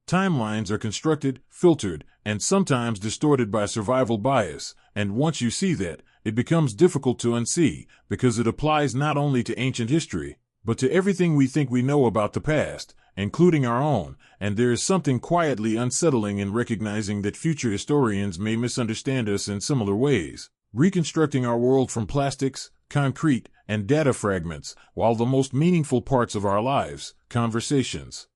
S2: timelines are constructed, filtered, and sometimes distorted by survival bias, and once you see that, it becomes difficult to unsee, because it applies not only to ancient history, but to everything we think we know about the past, including our own, and there is something quietly unsettling in recognizing that future historians may misunderstand us in similar ways, reconstructing our world from plastics, concrete, and data fragments, while the most meaningful parts of our lives, conversations,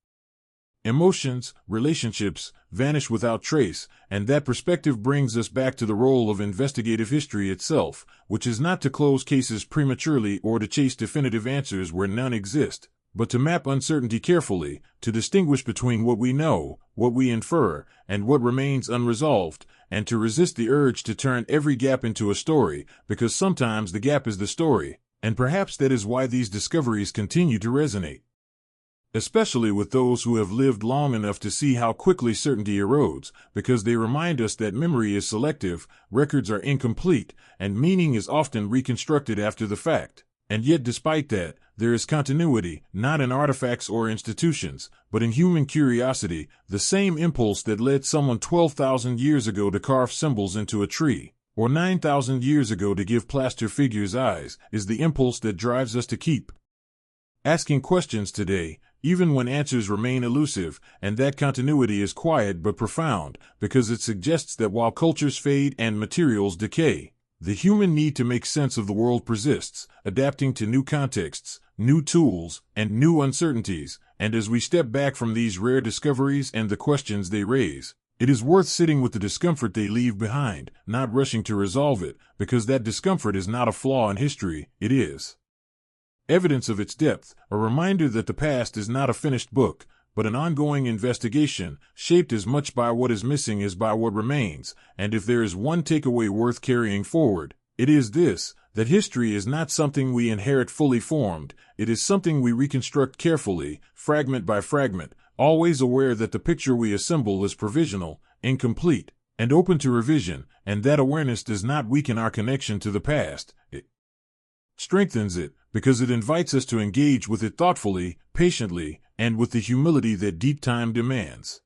S2: emotions, relationships, vanish without trace, and that perspective brings us back to the role of investigative history itself, which is not to close cases prematurely or to chase definitive answers where none exist, but to map uncertainty carefully, to distinguish between what we know, what we infer, and what remains unresolved, and to resist the urge to turn every gap into a story, because sometimes the gap is the story, and perhaps that is why these discoveries continue to resonate. Especially with those who have lived long enough to see how quickly certainty erodes, because they remind us that memory is selective, records are incomplete, and meaning is often reconstructed after the fact. And yet despite that, there is continuity, not in artifacts or institutions, but in human curiosity, the same impulse that led someone 12,000 years ago to carve symbols into a tree, or 9,000 years ago to give plaster figures eyes, is the impulse that drives us to keep asking questions today, even when answers remain elusive, and that continuity is quiet but profound, because it suggests that while cultures fade and materials decay, the human need to make sense of the world persists, adapting to new contexts, new tools, and new uncertainties, and as we step back from these rare discoveries and the questions they raise, it is worth sitting with the discomfort they leave behind, not rushing to resolve it, because that discomfort is not a flaw in history, it is evidence of its depth, a reminder that the past is not a finished book, but an ongoing investigation, shaped as much by what is missing as by what remains. And if there is one takeaway worth carrying forward, it is this, that history is not something we inherit fully formed, it is something we reconstruct carefully, fragment by fragment, always aware that the picture we assemble is provisional, incomplete, and open to revision, and that awareness does not weaken our connection to the past, it strengthens it, because it invites us to engage with it thoughtfully, patiently, and with the humility that deep time demands.